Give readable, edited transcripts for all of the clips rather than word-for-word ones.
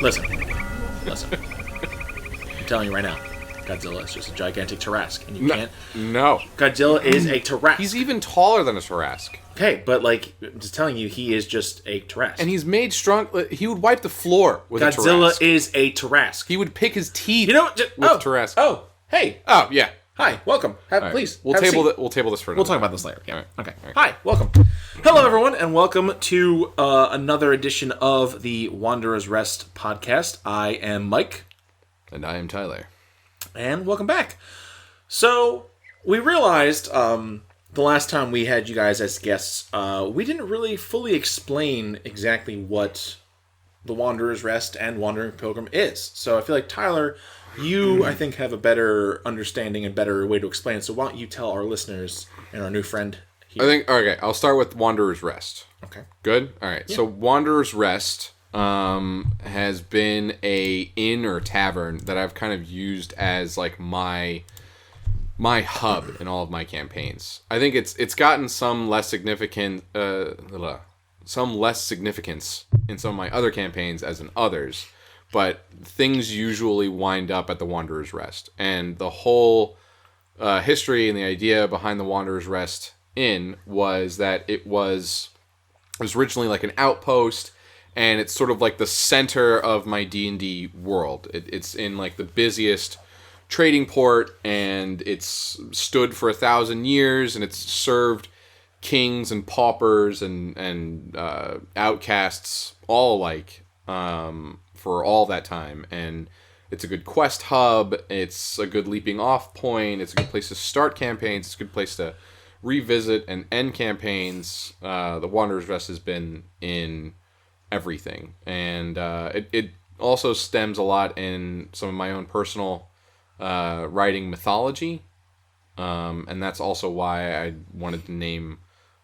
Listen. I'm telling you right now, Godzilla is just a gigantic Tarrasque, and you can't... No. Godzilla is a Tarrasque. He's even taller than a Tarrasque. Okay, but, like, I'm just telling you, he is just a Tarrasque. And he's made strong... He would wipe the floor with a Tarrasque. Godzilla is a Tarrasque. He would pick his teeth with Tarrasque. Oh, hey. Oh, yeah. Hi, welcome. Please, We'll table this for another. We'll talk about this later. Yeah. Right. Okay. Right. Hi, welcome. Hello, everyone, and welcome to another edition of the Wanderer's Rest podcast. I am Mike. And I am Tyler. And welcome back. So, we realized the last time we had you guys as guests, we didn't really fully explain exactly what the Wanderer's Rest and Wandering Pilgrim is. So, I feel like, Tyler, you, I think, have a better understanding and better way to explain it. So, why don't you tell our listeners and our new friend here? Okay, I'll start with Wanderer's Rest. Okay. Good? All right. Yeah. So, Wanderer's Rest has been a inn or tavern that I've kind of used as like my hub in all of my campaigns. I think it's gotten some less significance in some of my other campaigns as in others, but things usually wind up at the Wanderer's Rest. And the whole history and the idea behind the Wanderer's Rest Inn was that it was originally like an outpost. And it's sort of like the center of my D&D world. It's in like the busiest trading port, and it's stood for 1,000 years, and it's served kings and paupers and outcasts all alike for all that time. And it's a good quest hub. It's a good leaping off point. It's a good place to start campaigns. It's a good place to revisit and end campaigns. The Wanderer's Rest has been in everything, and it also stems a lot in some of my own personal writing mythology, and that's also why I wanted to name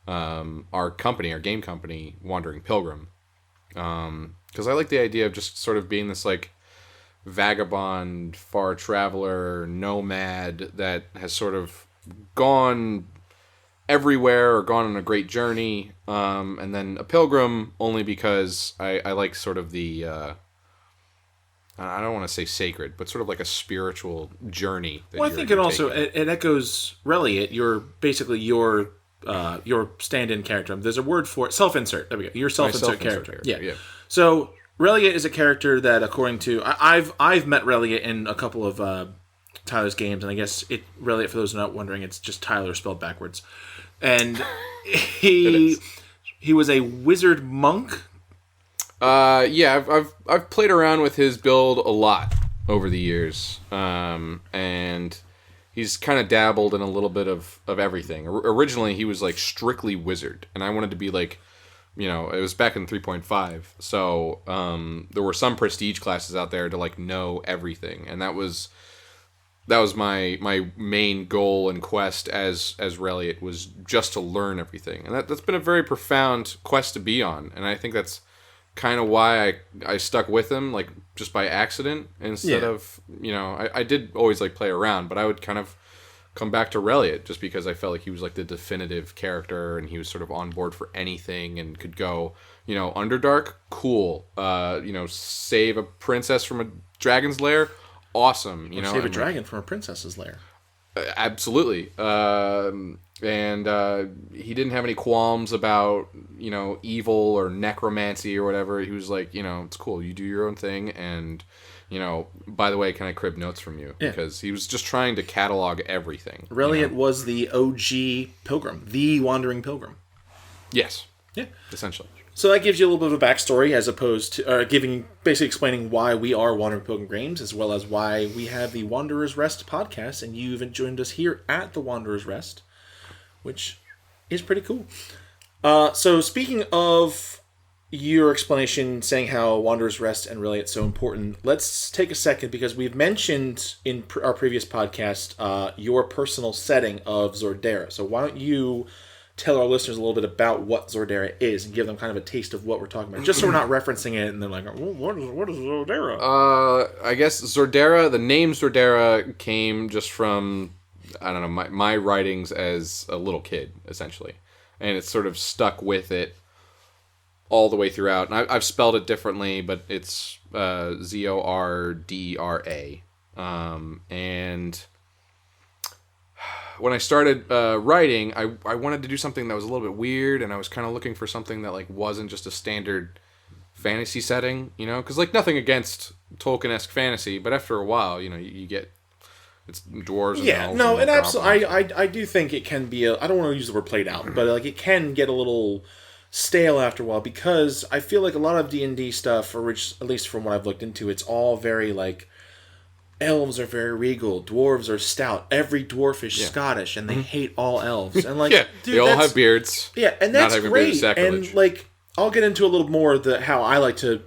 our game company, Wandering Pilgrim, because I like the idea of just sort of being this like vagabond, far traveler, nomad that has sort of gone everywhere or gone on a great journey, and then a pilgrim only because I like sort of the I don't want to say sacred, but sort of like a spiritual journey. Well, I think it also it echoes Willlaytyo. You're basically your stand-in character. There's a word for it. Self-insert. There we go. Your self-insert character. Yeah. So Willlaytyo is a character that, according to I've met Willlaytyo in a couple of Tyler's games, and I guess Willlaytyo, for those who are not wondering, it's just Tyler spelled backwards. And he was a wizard monk. Yeah, I've played around with his build a lot over the years, and he's kind of dabbled in a little bit of everything. Originally, he was like strictly wizard, and I wanted to be like, it was back in 3.5, so there were some prestige classes out there to like know everything, and that was my main goal and quest as Willlaytyo, was just to learn everything. And that's been a very profound quest to be on. And I think that's kind of why I stuck with him, like just by accident, instead of, I did always like play around, but I would kind of come back to Willlaytyo just because I felt like he was like the definitive character, and he was sort of on board for anything and could go, Underdark, cool. Save a princess from a dragon's lair, awesome. Save a dragon from a princess's lair. Absolutely. And he didn't have any qualms about, evil or necromancy or whatever. He was like, it's cool. You do your own thing. And, by the way, can I crib notes from you? Yeah. Because he was just trying to catalog everything. Really, it was the OG Pilgrim, the Wandering Pilgrim. Yes. Yeah. Essentially. So that gives you a little bit of a backstory, as opposed to basically explaining why we are Wandering Pilgrim Games, as well as why we have the Wanderer's Rest podcast, and you've joined us here at the Wanderer's Rest, which is pretty cool. So speaking of your explanation, saying how Wanderer's Rest and Willlaytyo is so important, let's take a second, because we've mentioned in our previous podcast your personal setting of Zordera. So why don't you tell our listeners a little bit about what Zordera is and give them kind of a taste of what we're talking about, just so we're not referencing it and they're like, well, what is Zordera? I guess Zordera, the name Zordera came just from I don't know, my writings as a little kid, essentially. And it's sort of stuck with it all the way throughout. And I've spelled it differently, but it's Zordra. And when I started writing, I wanted to do something that was a little bit weird, and I was kind of looking for something that like wasn't just a standard fantasy setting, you know? Because like nothing against Tolkien-esque fantasy, but after a while, you know, you get... It's dwarves and elves. No, and absolutely, I do think it can be I don't want to use the word played out, but like it can get a little stale after a while, because I feel like a lot of D&D stuff, or at least from what I've looked into, it's all very like, elves are very regal, dwarves are stout, every dwarf is Scottish, and they hate all elves, and like, dude, they all have beards. Yeah, and that's great, and like, I'll get into a little more how I like to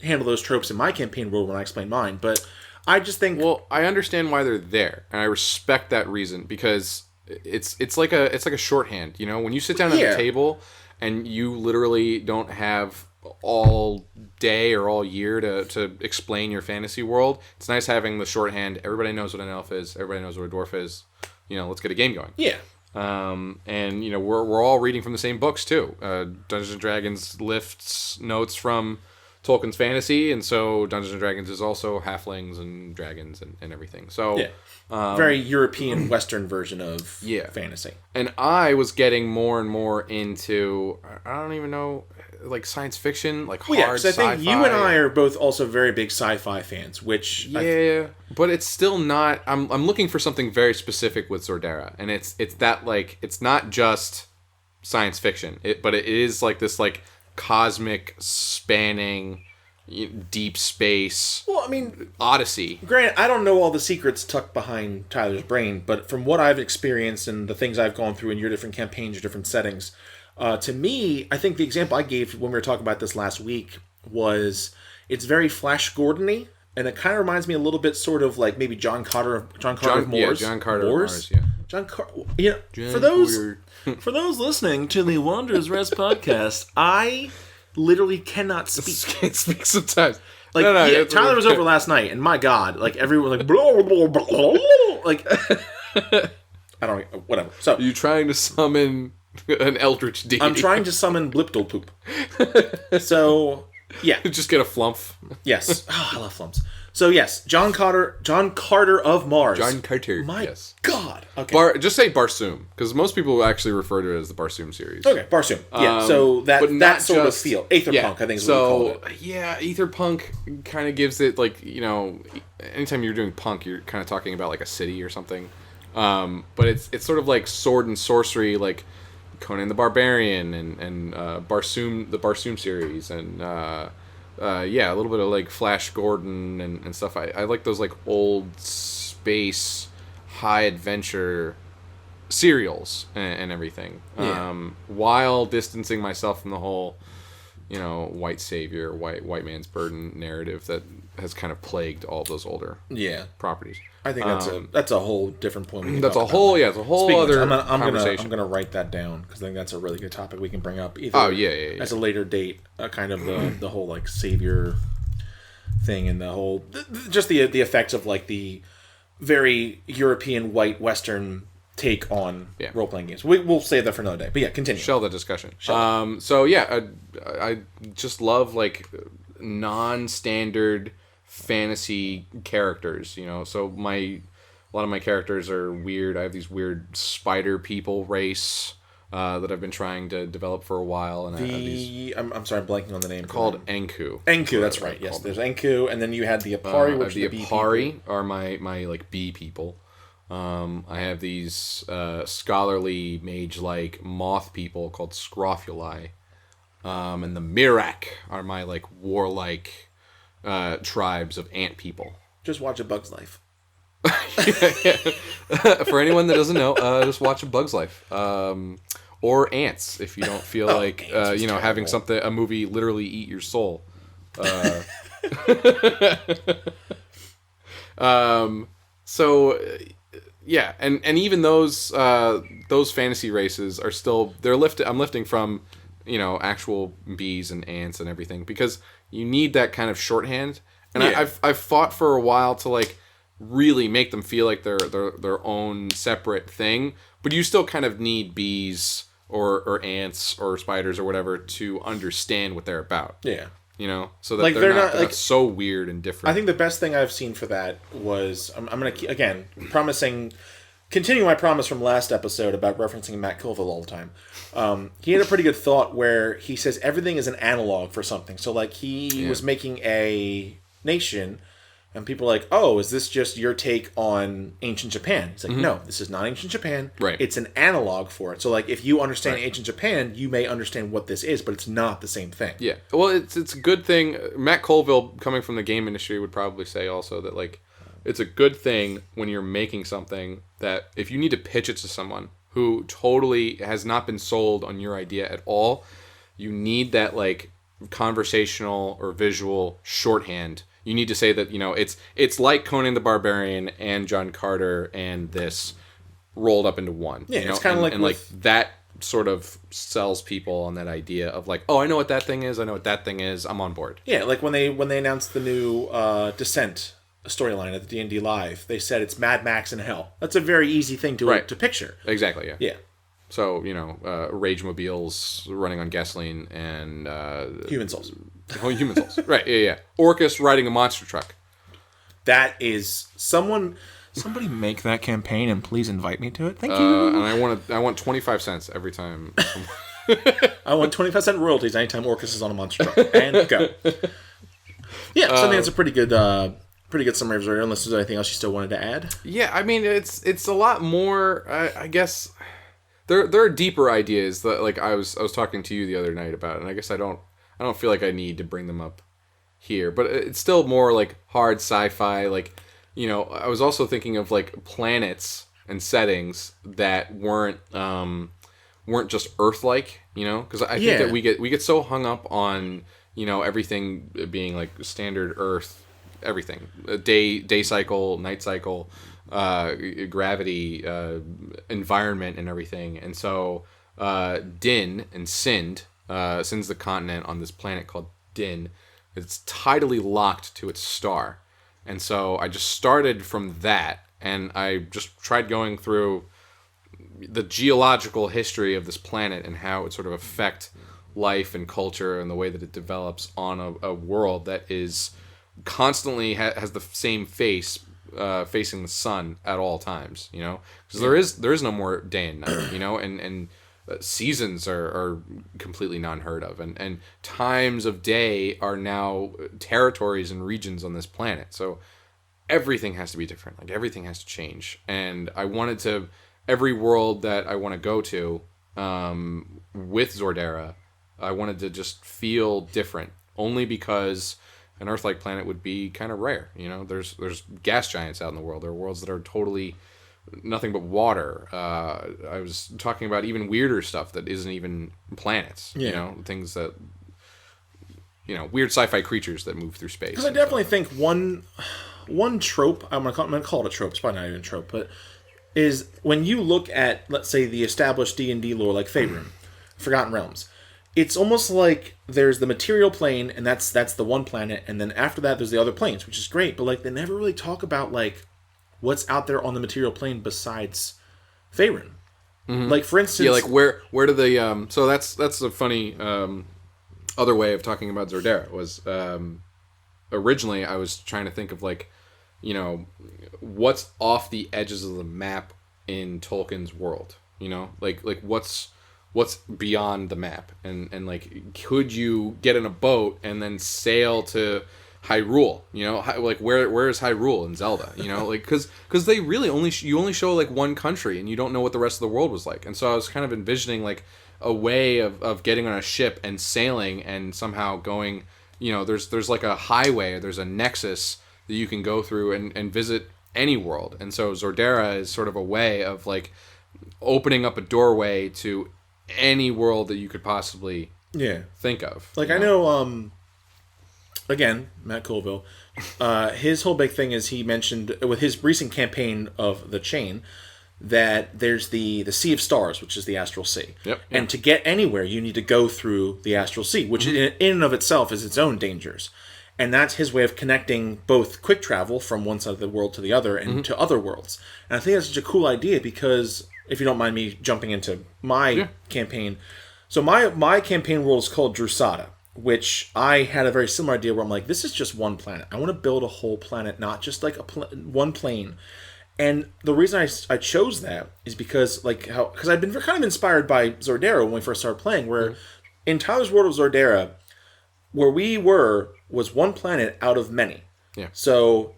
handle those tropes in my campaign world when I explain mine, but I just think... Well, I understand why they're there, and I respect that reason, because it's like a shorthand, you know? When you sit down at the table, and you literally don't have all day or all year to explain your fantasy world, it's nice having the shorthand. Everybody knows what an elf is. Everybody knows what a dwarf is. You know, let's get a game going. Yeah. And, you know, we're all reading from the same books, too. Dungeons & Dragons lifts notes from Tolkien's fantasy, and so Dungeons & Dragons is also halflings and dragons and everything. So very European Western version of fantasy. And I was getting more and more into, I don't even know, like science fiction, like hard sci-fi. I think you and I are both also very big sci-fi fans, which but it's still not. I'm looking for something very specific with Zordra, and it's that like it's not just science fiction, but it is like this like cosmic spanning deep space. Well, I mean, odyssey. Granted, I don't know all the secrets tucked behind Tyler's brain, but from what I've experienced and the things I've gone through in your different campaigns, your different settings, to me, I think the example I gave when we were talking about this last week was it's very Flash Gordon-y, and it kind of reminds me a little bit sort of like maybe John Carter of Mars. Yeah, John Carter of Mars, yeah. For those listening to the Wanderers Rest podcast, I literally cannot speak. Can't speak sometimes. Like, Tyler was over last night, and my God, like everyone like blah, blah, blah, blah, like I don't whatever. So are you trying to summon an eldritch deity? I'm trying to summon Bliptopoop. So yeah, just get a flump. Yes, I love flumps. So yes, John Carter of Mars. John Carter. My God. Okay. Just say Barsoom, because most people actually refer to it as the Barsoom series. Okay, Barsoom. Yeah. So that sort of feel, Aetherpunk, I think is what we call it. Yeah, Aetherpunk kind of gives it like, you know, anytime you're doing punk, you're kind of talking about like a city or something. But it's sort of like sword and sorcery, like Conan the Barbarian and Barsoom, the Barsoom series, and a little bit of like Flash Gordon and stuff. I like those like old space high adventure serials and everything. While distancing myself from the whole, you know, white savior, white man's burden narrative that has kind of plagued all those older properties. I think that's a whole different point. That's a whole other conversation. I'm gonna write that down because I think that's a really good topic we can bring up. Either as a later date, kind of the whole like savior thing and the whole just the effects of like the very European white Western take on role playing games. We'll save that for another day. But yeah, continue. Shell the discussion. I just love like non-standard fantasy characters, you know. So a lot of my characters are weird. I have these weird spider people race that I've been trying to develop for a while, and I'm sorry, I'm blanking on the name. Called Enku. Enku, that's right. Yes, there's Enku, and then you had the Apari, which the Apari are my like bee people. I have these scholarly mage-like moth people called Scrofuli, and the Mirak are my like warlike tribes of ant people. Just watch A Bug's Life. For anyone that doesn't know, just watch A Bug's Life. Or Ants, if you don't feel like having a movie literally eat your soul. And even those fantasy races are still I'm lifting from, you know, actual bees and ants and everything, because you need that kind of shorthand. And I've fought for a while to like really make them feel like they're their own separate thing, but you still kind of need bees or ants or spiders or whatever to understand what they're about. Yeah. You know, so that Like, they're not not so weird and different. I think the best thing I've seen for that was I'm going to again continuing my promise from last episode about referencing Matt Colville all the time. He had a pretty good thought where he says everything is an analog for something. So like he was making a nation. And people are like, oh, is this just your take on ancient Japan? He's like, no, this is not ancient Japan. Right. It's an analog for it. So, like, if you understand ancient Japan, you may understand what this is, but it's not the same thing. Yeah. Well, it's a good thing. Matt Colville, coming from the game industry, would probably say also that, like, it's a good thing when you're making something that if you need to pitch it to someone who totally has not been sold on your idea at all, you need that, like, conversational or visual shorthand. You need to say that, you know, it's like Conan the Barbarian and John Carter and this rolled up into one. Yeah, you know? It's kind of like... And like that sort of sells people on that idea of like, oh, I know what that thing is. I know what that thing is. I'm on board. Yeah, like when they announced the new Descent storyline at the D&D Live, they said it's Mad Max in Hell. That's a very easy thing to picture. Exactly, yeah. Yeah. So, you know, Rage Mobiles running on gasoline and... Human Souls. Oh, Human Souls. Right, yeah. Orcus riding a monster truck. That is... Somebody make that campaign and please invite me to it. Thank you. And I want 25 cents every time. I want 25-cent royalties anytime Orcus is on a monster truck. And go. Yeah, so I think it's a pretty good summary of Zordera, unless there's anything else you still wanted to add. Yeah, I mean, it's a lot more, I guess... There are deeper ideas that, like, I was talking to you the other night about, and I guess I don't feel like I need to bring them up here, but it's still more like hard sci-fi. Like, you know, I was also thinking of like planets and settings that weren't just Earth-like, you know, because I think that we get so hung up on, you know, everything being like standard Earth, everything, day cycle, night cycle. Gravity, environment, and everything. And so Din and Sind, Sind's the continent on this planet called Din. It's tidally locked to its star. And so I just started from that, and I just tried going through the geological history of this planet and how it sort of affect life and culture and the way that it develops on a world that is constantly has the same face facing the sun at all times, you know, because there is no more day and night, you know, and seasons are completely not heard of, and times of day are now territories and regions on this planet. So everything has to be different, like everything has to change. And I wanted to, every world that I want to go to with Zordera, I wanted to just feel different, only because an Earth-like planet would be kind of rare. You know, there's gas giants out in the world. There are worlds that are totally nothing but water. I was talking about even weirder stuff that isn't even planets. Yeah. You know, things that, you know, weird sci-fi creatures that move through space. Because I definitely think one trope, I'm gonna call it a trope. It's probably not even a trope, but is when you look at, let's say, the established D&D lore like Faerun, Forgotten Realms. It's almost like there's the material plane, and that's the one planet, and then after that there's the other planes, which is great, but like they never really talk about like what's out there on the material plane besides Faerun. Mm-hmm. Like, for instance... Yeah, like where do the... so that's a funny other way of talking about Zordera, was originally I was trying to think of like, you know, what's off the edges of the map in Tolkien's world, you know? Like what's beyond the map, and like, could you get in a boat and then sail to Hyrule? You know, like where is Hyrule in Zelda? You know, like because they really only show like one country, and you don't know what the rest of the world was like. And so I was kind of envisioning like a way of getting on a ship and sailing and somehow going. You know, there's like a highway, or there's a nexus that you can go through and visit any world. And so Zordera is sort of a way of like opening up a doorway to any world that you could possibly think of. Like, I know, again, Matt Colville, his whole big thing is he mentioned with his recent campaign of The Chain that there's the Sea of Stars, which is the Astral Sea. Yep. And to get anywhere, you need to go through the Astral Sea, which in and of itself is its own dangers. And that's his way of connecting both quick travel from one side of the world to the other and to other worlds. And I think that's such a cool idea because, if you don't mind me jumping into my campaign. So my campaign world is called Drusada, which I had a very similar idea where I'm like, this is just one planet. I want to build a whole planet, not just like one plane. And the reason I chose that is because I've been kind of inspired by Zordera when we first started playing, where in Tyler's World of Zordera, where we was one planet out of many. Yeah. So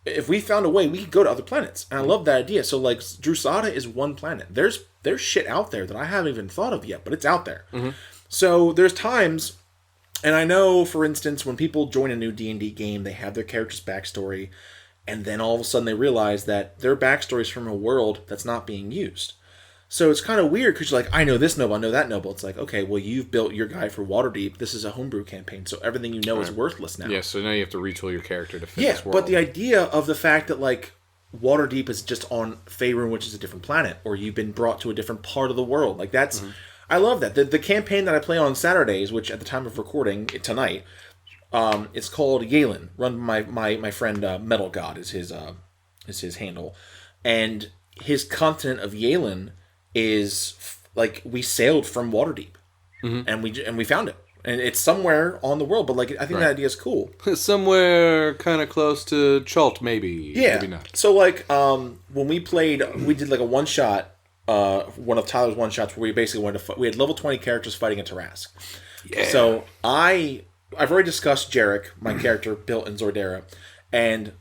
if we found a way, we could go to other planets. And I love that idea. So like Drusada is one planet. There's shit out there that I haven't even thought of yet, but it's out there. So there's times, and I know, for instance, when people join a new D&D game, they have their character's backstory, and then all of a sudden they realize that their backstory is from a world that's not being used. So it's kind of weird because you're like, I know this noble, I know that noble. It's like, okay, well, you've built your guy for Waterdeep. This is a homebrew campaign, so everything you know is worthless now. Yeah, so now you have to retool your character to fit this world. But the idea of the fact that, like, Waterdeep is just on Faerun, which is a different planet, or you've been brought to a different part of the world. Like, that's... I love that. The campaign that I play on Saturdays, which at the time of recording tonight, it's called Yalen, run by my friend Metal God is his handle. And his continent of Yalen is like, we sailed from Waterdeep, and we found it, and it's somewhere on the world. But like, I think that idea is cool. Somewhere kind of close to Chult, maybe. Yeah. Maybe not. So like, when we played, we did like a one shot, one of Tyler's one shots where we basically wanted to. We had level 20 characters fighting a Tarask. Yeah. So I've already discussed Jarek, my character built in Zordera, and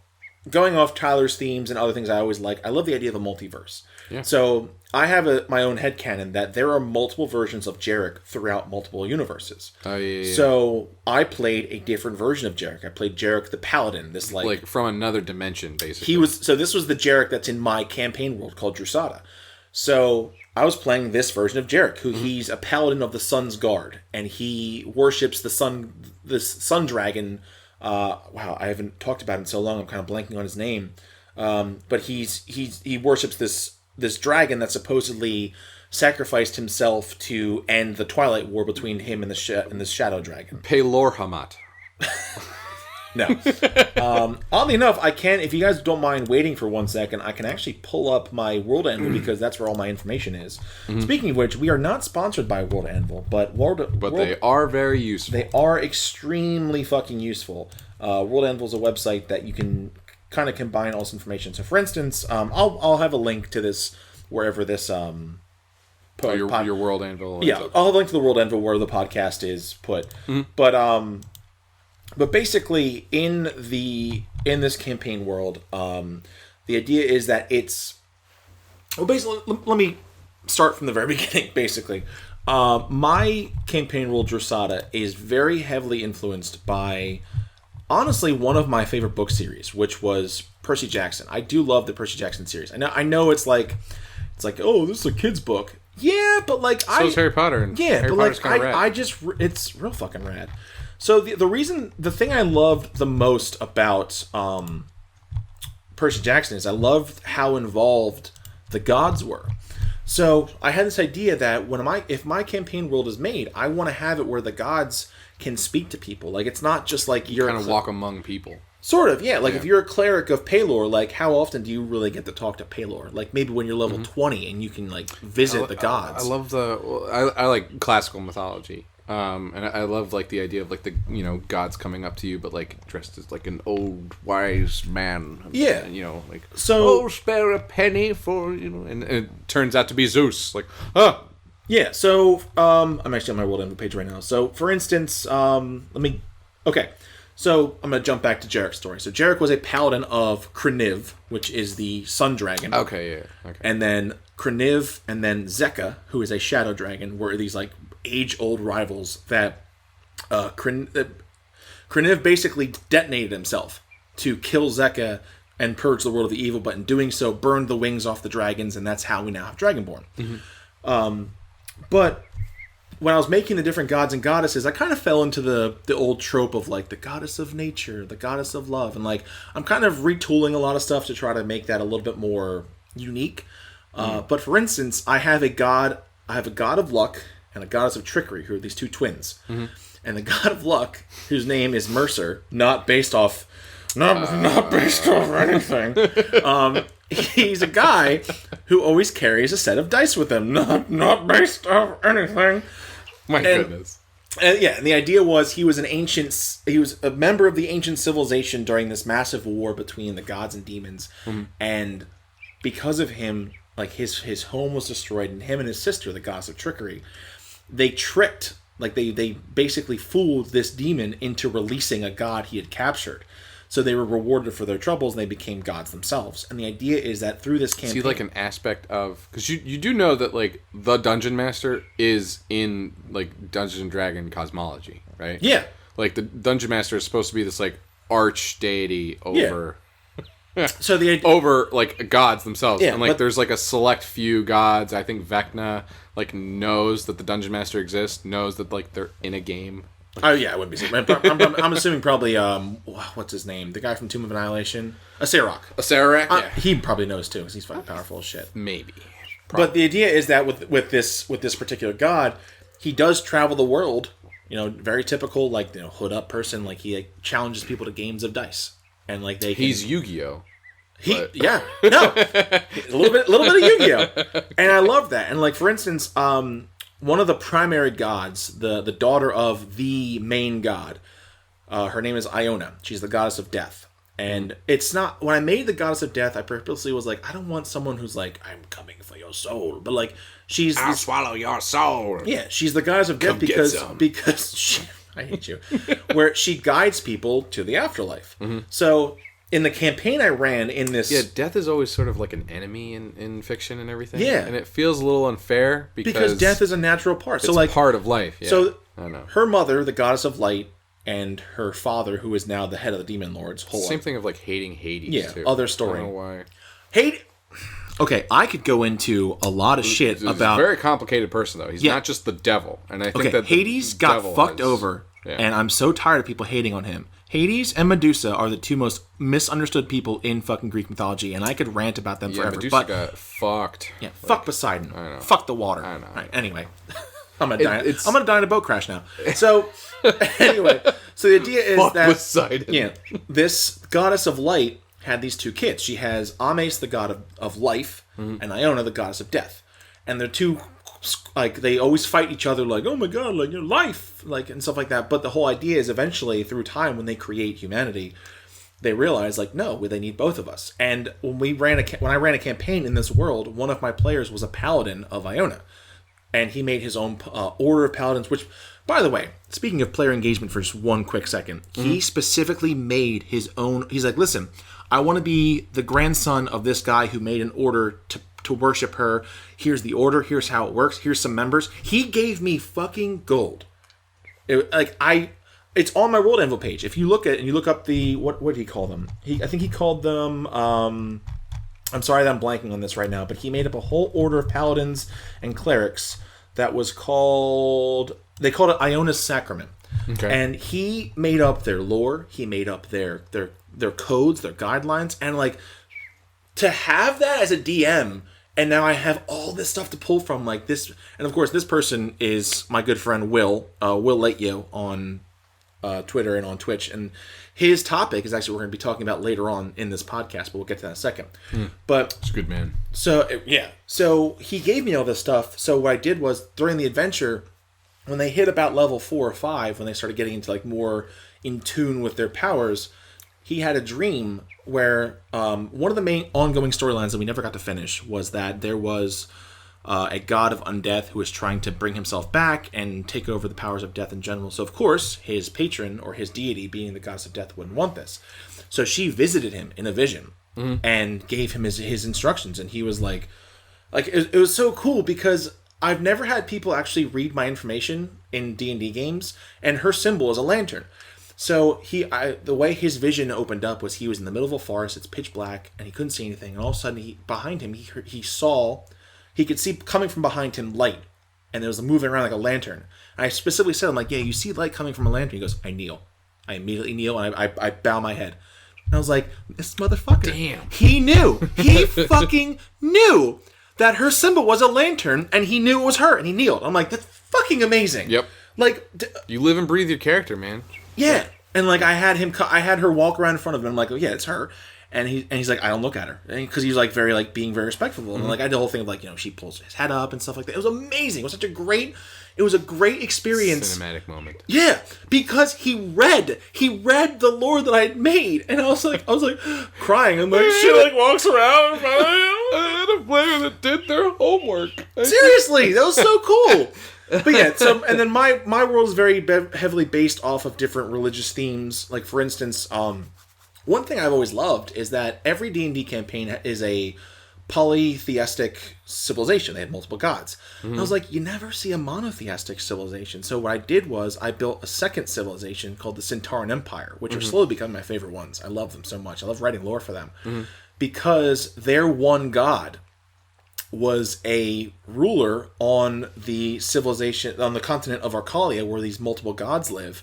going off Tyler's themes and other things I always like, I love the idea of a multiverse. Yeah. So I have my own headcanon that there are multiple versions of Jarek throughout multiple universes. Oh, yeah. So I played a different version of Jarek. I played Jarek the Paladin. This like from another dimension, basically. So this was the Jarek that's in my campaign world called Drusada. So I was playing this version of Jarek, who he's a paladin of the Sun's Guard, and he worships this sun dragon. Wow, I haven't talked about him in so long. I'm kind of blanking on his name. But he worships this dragon that supposedly sacrificed himself to end the Twilight War between him and the Shadow Dragon. Pelorhamat. No. Oddly enough, I can, if you guys don't mind waiting for 1 second, I can actually pull up my World Anvil because that's where all my information is. Speaking of which, we are not sponsored by World Anvil, but they are very useful. They are extremely fucking useful. World Anvil is a website that you can kind of combine all this information. So, for instance, I'll have a link to this wherever this your World Anvil. Yeah, I'll have a link to the World Anvil where the podcast is put. But basically, in this campaign world, the idea is that it's... Well, basically, let me start from the very beginning, basically. My campaign world, Drusada, is very heavily influenced by, honestly, one of my favorite book series, which was Percy Jackson. I do love the Percy Jackson series. I know it's like, oh, this is a kid's book. Yeah, but like... So is Harry Potter. Yeah, Harry but Potter's like, rad. it's real fucking rad. So the thing I loved the most about Percy Jackson is I loved how involved the gods were. So I had this idea that if my campaign world is made, I want to have it where the gods can speak to people. Like, it's not just like you're kind of walk among people. Sort of, yeah. Like, if you're a cleric of Pelor, like, how often do you really get to talk to Pelor? Like, maybe when you're level 20 and you can, like, visit the gods. I love I like classical mythology. And I love, like, the idea of, like, the, gods coming up to you, but, like, dressed as, like, an old, wise man. Yeah. And, like, so, spare a penny for, and it turns out to be Zeus. Like, ah! Yeah, so, I'm actually on my World Anvil page right now. So, for instance, okay. So, I'm going to jump back to Jarek's story. So, Jarek was a paladin of Kreniv, which is the sun dragon. Okay, yeah. Okay. And then Kreniv and then Zeka, who is a shadow dragon, were these, like, age-old rivals that Kreniv basically detonated himself to kill Zeka and purge the world of the evil, but in doing so, burned the wings off the dragons, and that's how we now have Dragonborn. But when I was making the different gods and goddesses, I kind of fell into the old trope of, like, the goddess of nature, the goddess of love, and, like, I'm kind of retooling a lot of stuff to try to make that a little bit more unique. But for instance, I have a god of luck, and a goddess of trickery, who are these two twins. Mm-hmm. And the god of luck, whose name is Mercer, not based off anything. He's a guy who always carries a set of dice with him, not based off anything. Goodness. And the idea was he was a member of the ancient civilization during this massive war between the gods and demons, and because of him, like his home was destroyed, and him and his sister, the goddess of trickery, they tricked, like they basically fooled this demon into releasing a god he had captured. So they were rewarded for their troubles, and they became gods themselves. And the idea is that through this campaign... See, like, an aspect of... Because you do know that, like, the Dungeon Master is in, like, Dungeons & Dragon cosmology, right? Yeah. Like, the Dungeon Master is supposed to be this, like, arch deity over... Yeah. So the idea... over, like, gods themselves. Yeah, and, like, there's, like, a select few gods. I think Vecna, like, knows that the Dungeon Master exists, knows that, like, they're in a game. Oh, yeah, it wouldn't be... I'm assuming probably, what's his name? The guy from Tomb of Annihilation? Acerok. Yeah. He probably knows, too, because he's fucking powerful as shit. Maybe. Probably. But the idea is that with this particular god, he does travel the world, very typical, like, hood up person, like, he challenges people to games of dice. And, like, he's Yu-Gi-Oh! A little bit of Yu-Gi-Oh! And I love that. And, like, for instance, one of the primary gods, the daughter of the main god, her name is Iona. She's the goddess of death. And it's not... When I made the goddess of death, I purposely was like, I don't want someone who's like, I'm coming for your soul. But, like, I'll swallow your soul. Yeah, she's the goddess of death because she... I hate you. Where she guides people to the afterlife. Mm-hmm. So... In the campaign I ran in this... Yeah, death is always sort of like an enemy in fiction and everything. Yeah. And it feels a little unfair because death is a natural part. It's so, like, part of life. Yeah. So I know. Her mother, the goddess of light, and her father, who is now the head of the demon lords... Same thing of, like, hating Hades, too. Other story. I don't know why. Okay, I could go into a lot of shit about... He's a very complicated person, though. He's not just the devil. And I think that Hades got fucked over, and I'm so tired of people hating on him. Hades and Medusa are the two most misunderstood people in fucking Greek mythology, and I could rant about them forever. Medusa got fucked. Yeah, fuck Poseidon. I know. Fuck the water. I know. Right, anyway, I'm gonna die in a boat crash now. So, anyway, so the idea is fuck that Poseidon. This goddess of light had these two kids. She has Ames, the god of life, and Iona, the goddess of death, and they're two. Like, they always fight each other, like, oh my god, like, your life, like, and stuff like that. But the whole idea is eventually, through time, when they create humanity, they realize, like, no, they need both of us. And when I ran a campaign in this world, one of my players was a paladin of Iona, and he made his own order of paladins. Which, by the way, speaking of player engagement for just one quick second, he specifically made his own. He's like, listen, I want to be the grandson of this guy who made an order to worship her. Here's the order. Here's how it works. Here's some members. He gave me fucking gold. It's on my World Anvil page. If you look at it and you look up the what did he call them? I think he called them. I'm sorry that I'm blanking on this right now, but he made up a whole order of paladins and clerics that was called. They called it Iona Sacrament. Okay. And he made up their lore. He made up their codes, their guidelines, and like to have that as a DM. And now I have all this stuff to pull from, like this. And of course, this person is my good friend Willlaytyo on Twitter and on Twitch. And his topic is actually what we're going to be talking about later on in this podcast, but we'll get to that in a second. But it's a good man. So, yeah. So he gave me all this stuff. So what I did was, during the adventure, when they hit about level 4 or 5, when they started getting into like more in tune with their powers, he had a dream where one of the main ongoing storylines that we never got to finish was that there was a god of undeath who was trying to bring himself back and take over the powers of death in general. So, of course, his patron or his deity, being the goddess of death, wouldn't want this. So she visited him in a vision and gave him his instructions. And he was like it was so cool because I've never had people actually read my information in D&D games, and her symbol is a lantern. So the way his vision opened up was he was in the middle of a forest, it's pitch black, and he couldn't see anything. And all of a sudden, behind him, he could see coming from behind him light, and it was moving around like a lantern. And I specifically said, I'm like, yeah, you see light coming from a lantern? He goes, I kneel. I immediately kneel, and I bow my head. And I was like, this motherfucker. Damn. He knew. He fucking knew. that her symbol was a lantern, and he knew it was her, and he kneeled. I'm like, that's fucking amazing. Yep. Like, you live and breathe your character, man. Yeah. And like, I had her walk around in front of him. I'm like, oh yeah, it's her. And he's like, I don't look at her, because he's like being very respectful. And like, I had the whole thing of like, she pulls his head up and stuff like that. It was amazing. It was a great experience. Cinematic moment. Yeah, because he read the lore that I had made, and I was like crying, and like she like walks around in front of him. I had a player that did their homework. Seriously, that was so cool. But yeah, so and then my world is very heavily based off of different religious themes. Like for instance, one thing I've always loved is that every D&D campaign is a polytheistic civilization. They had multiple gods. And I was like, you never see a monotheistic civilization. So what I did was I built a second civilization called the Centauran Empire, which are slowly becoming my favorite ones. I love them so much. I love writing lore for them. Because their one god was a ruler on the civilization, on the continent of Arcalia, where these multiple gods live.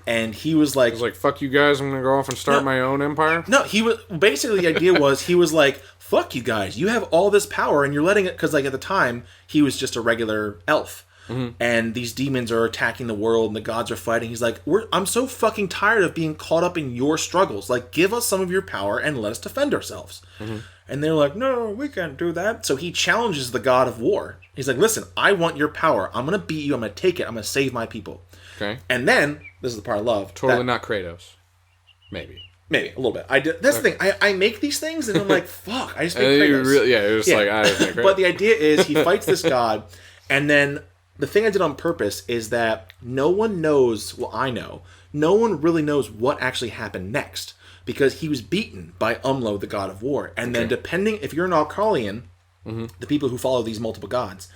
And he was like... fuck you guys, I'm going to go off and start my own empire? No, he was... Basically, the idea was, he was like, fuck you guys, you have all this power, and you're letting it... Because, like, at the time, he was just a regular elf. And these demons are attacking the world, and the gods are fighting. He's like, I'm so fucking tired of being caught up in your struggles. Like, give us some of your power, and let us defend ourselves. And they're like, no, we can't do that. So he challenges the god of war. He's like, listen, I want your power. I'm going to beat you. I'm going to take it. I'm going to save my people. Okay. And then... This is the part I love. Totally not Kratos. Maybe a little bit. That's the thing. I make these things and I'm like, fuck. I just make Kratos. It was like I didn't make Kratos. But the idea is he fights this god, and then the thing I did on purpose is that no one knows. Well, I know. No one really knows what actually happened next, because he was beaten by Umlo, the god of war, and then depending if you're an Alcalian, the people who follow these multiple gods,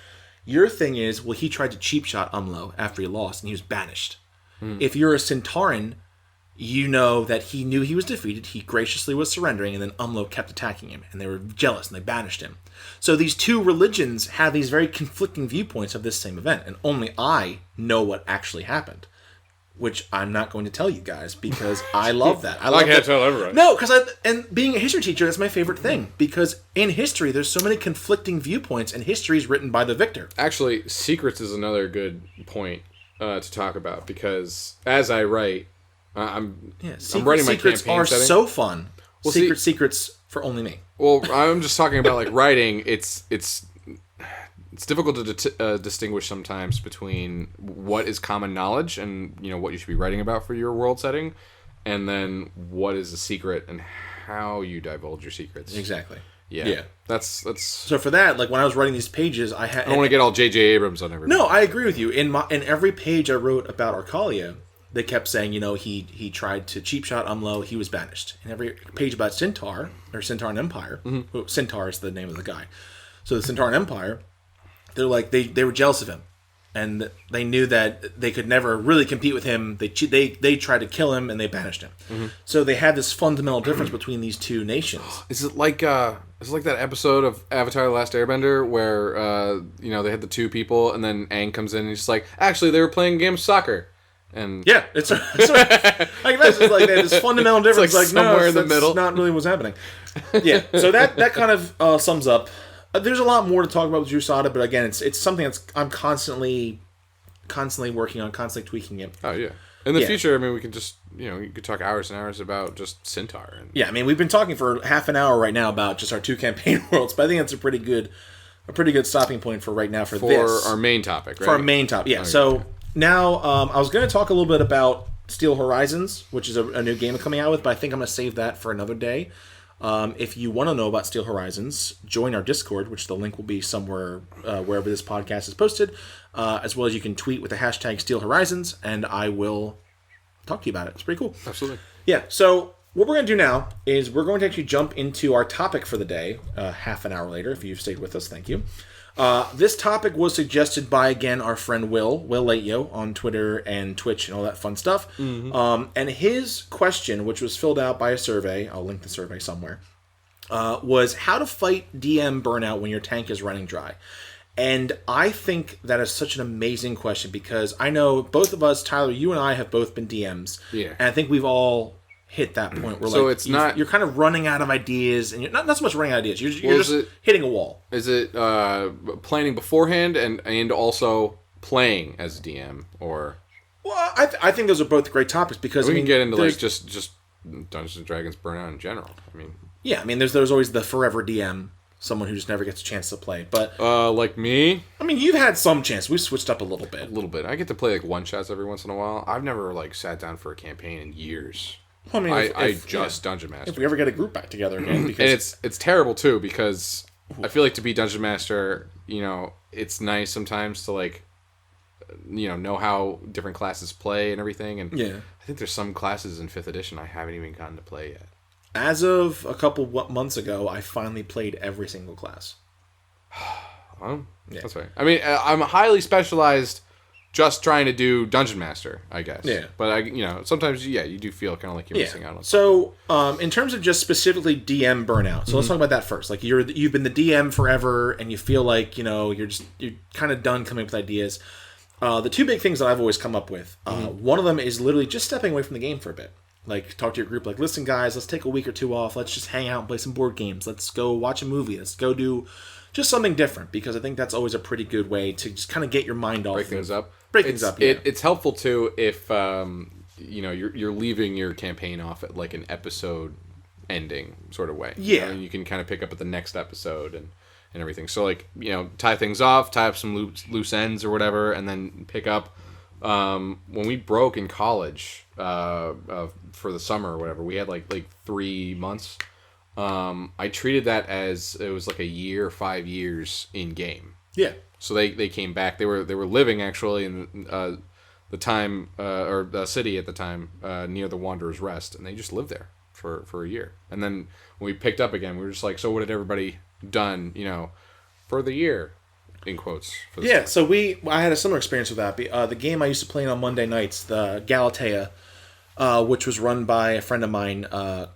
your thing is, well, he tried to cheap shot Umlo after he lost, and he was banished. If you're a Centauran, you know that he knew he was defeated, he graciously was surrendering, and then Umlo kept attacking him, and they were jealous, and they banished him. So these two religions have these very conflicting viewpoints of this same event, and only I know what actually happened. Which I'm not going to tell you guys, because I love that. I can't tell everyone. No, and being a history teacher, that's my favorite thing. Because in history, there's so many conflicting viewpoints, and history is written by the victor. Actually, secrets is another good point to talk about, because as I write, I'm writing my campaign setting. Secrets are so fun. Well, secrets for only me. Well, I'm just talking about like writing. It's difficult to distinguish sometimes between what is common knowledge and what you should be writing about for your world setting, and then what is a secret and how you divulge your secrets. Exactly. Yeah. That's so for that, like when I was writing these pages, I don't want to get all J.J. Abrams on everything. No, I agree with you. In every page I wrote about Arcalia, they kept saying, he tried to cheap shot Umlo, he was banished. In every page about Centaur or Centauran Empire, Centaur is the name of the guy. So the Centauran Empire, they're like they were jealous of him, and they knew that they could never really compete with him. They tried to kill him, and they banished him. So they had this fundamental difference between these two nations. Is it like that episode of Avatar: The Last Airbender where they had the two people, and then Aang comes in and he's just like, actually they were playing a game of soccer. And yeah, it's like that's just like they had this fundamental difference. It's like somewhere in the middle. Not really what's happening. Yeah, so that kind of sums up. There's a lot more to talk about with Drusada, but again, it's something that's I'm constantly working on, constantly tweaking it. Oh yeah. In the future, I mean, we can just you could talk hours and hours about just Centaur. Yeah, I mean, we've been talking for half an hour right now about just our two campaign worlds, but I think that's a pretty good stopping point for right now for this. Our main topic, right? For our main topic, yeah. Okay. So now I was going to talk a little bit about Steel Horizons, which is a new game I'm coming out with, but I think I'm going to save that for another day. If you want to know about Steel Horizons, join our Discord, which the link will be somewhere wherever this podcast is posted, as well as you can tweet with the hashtag Steel Horizons, and I will talk to you about it. It's pretty cool. Absolutely. Yeah, so what we're going to do now is we're going to actually jump into our topic for the day, half an hour later, if you've stayed with us, thank you. This topic was suggested by, again, our friend Willlaytyo on Twitter and Twitch and all that fun stuff. Mm-hmm. And his question, which was filled out by a survey, I'll link the survey somewhere, was how to fight DM burnout when your tank is running dry. And I think that is such an amazing question because I know both of us, Tyler, you and I have both been DMs. Yeah. And I think we've all hit that point where So like it's not... you're kind of running out of ideas, and you're not so much running out of ideas. You're just hitting a wall. Is it planning beforehand and also playing as DM, or? Well, I think those are both great topics because we can get into like just Dungeons and Dragons Burnout in general. I mean, yeah, I mean, there's always the forever DM, someone who just never gets a chance to play. But like me, I mean, you've had some chance. We've switched up a little bit. A little bit. I get to play like one shots every once in a while. I've never like sat down for a campaign in years. Well, I mean, I just Dungeon Master. If we ever get a group back together again, because and it's terrible too because I feel like to be Dungeon Master, you know, it's nice sometimes to like, you know how different classes play and everything. And yeah, I think there's some classes in 5th edition I haven't even gotten to play yet. As of a couple months ago, I finally played every single class. Well, yeah. That's right. I mean, I'm highly specialized, just trying to do Dungeon Master, I guess. Yeah. But sometimes, you do feel kind of like you're missing out on something. So, in terms of just specifically DM burnout, so let's talk about that first. Like you've been the DM forever, and you feel like you're kind of done coming up with ideas. The two big things that I've always come up with, one of them is literally just stepping away from the game for a bit. Like, talk to your group, like, listen, guys, let's take a week or two off. Let's just hang out and play some board games. Let's go watch a movie. Let's go do just something different, because I think that's always a pretty good way to just kind of get your mind off. Break things up. Yeah. It's helpful, too, if, you're leaving your campaign off at, like, an episode ending sort of way. Yeah. And you can kind of pick up at the next episode and everything. So, like, tie things off, tie up some loose ends or whatever, and then pick up. When we broke in college for the summer or whatever, we had like 3 months. I treated that as it was like a year, 5 years in game. Yeah. So they came back. They were living actually in the time or the city at the time near the Wanderer's Rest, and they just lived there for a year. And then when we picked up again, we were just like, so what had everybody done? For the year. In quotes. For yeah, so I had a similar experience with that. The game I used to play on Monday nights, the Galatea, which was run by a friend of mine,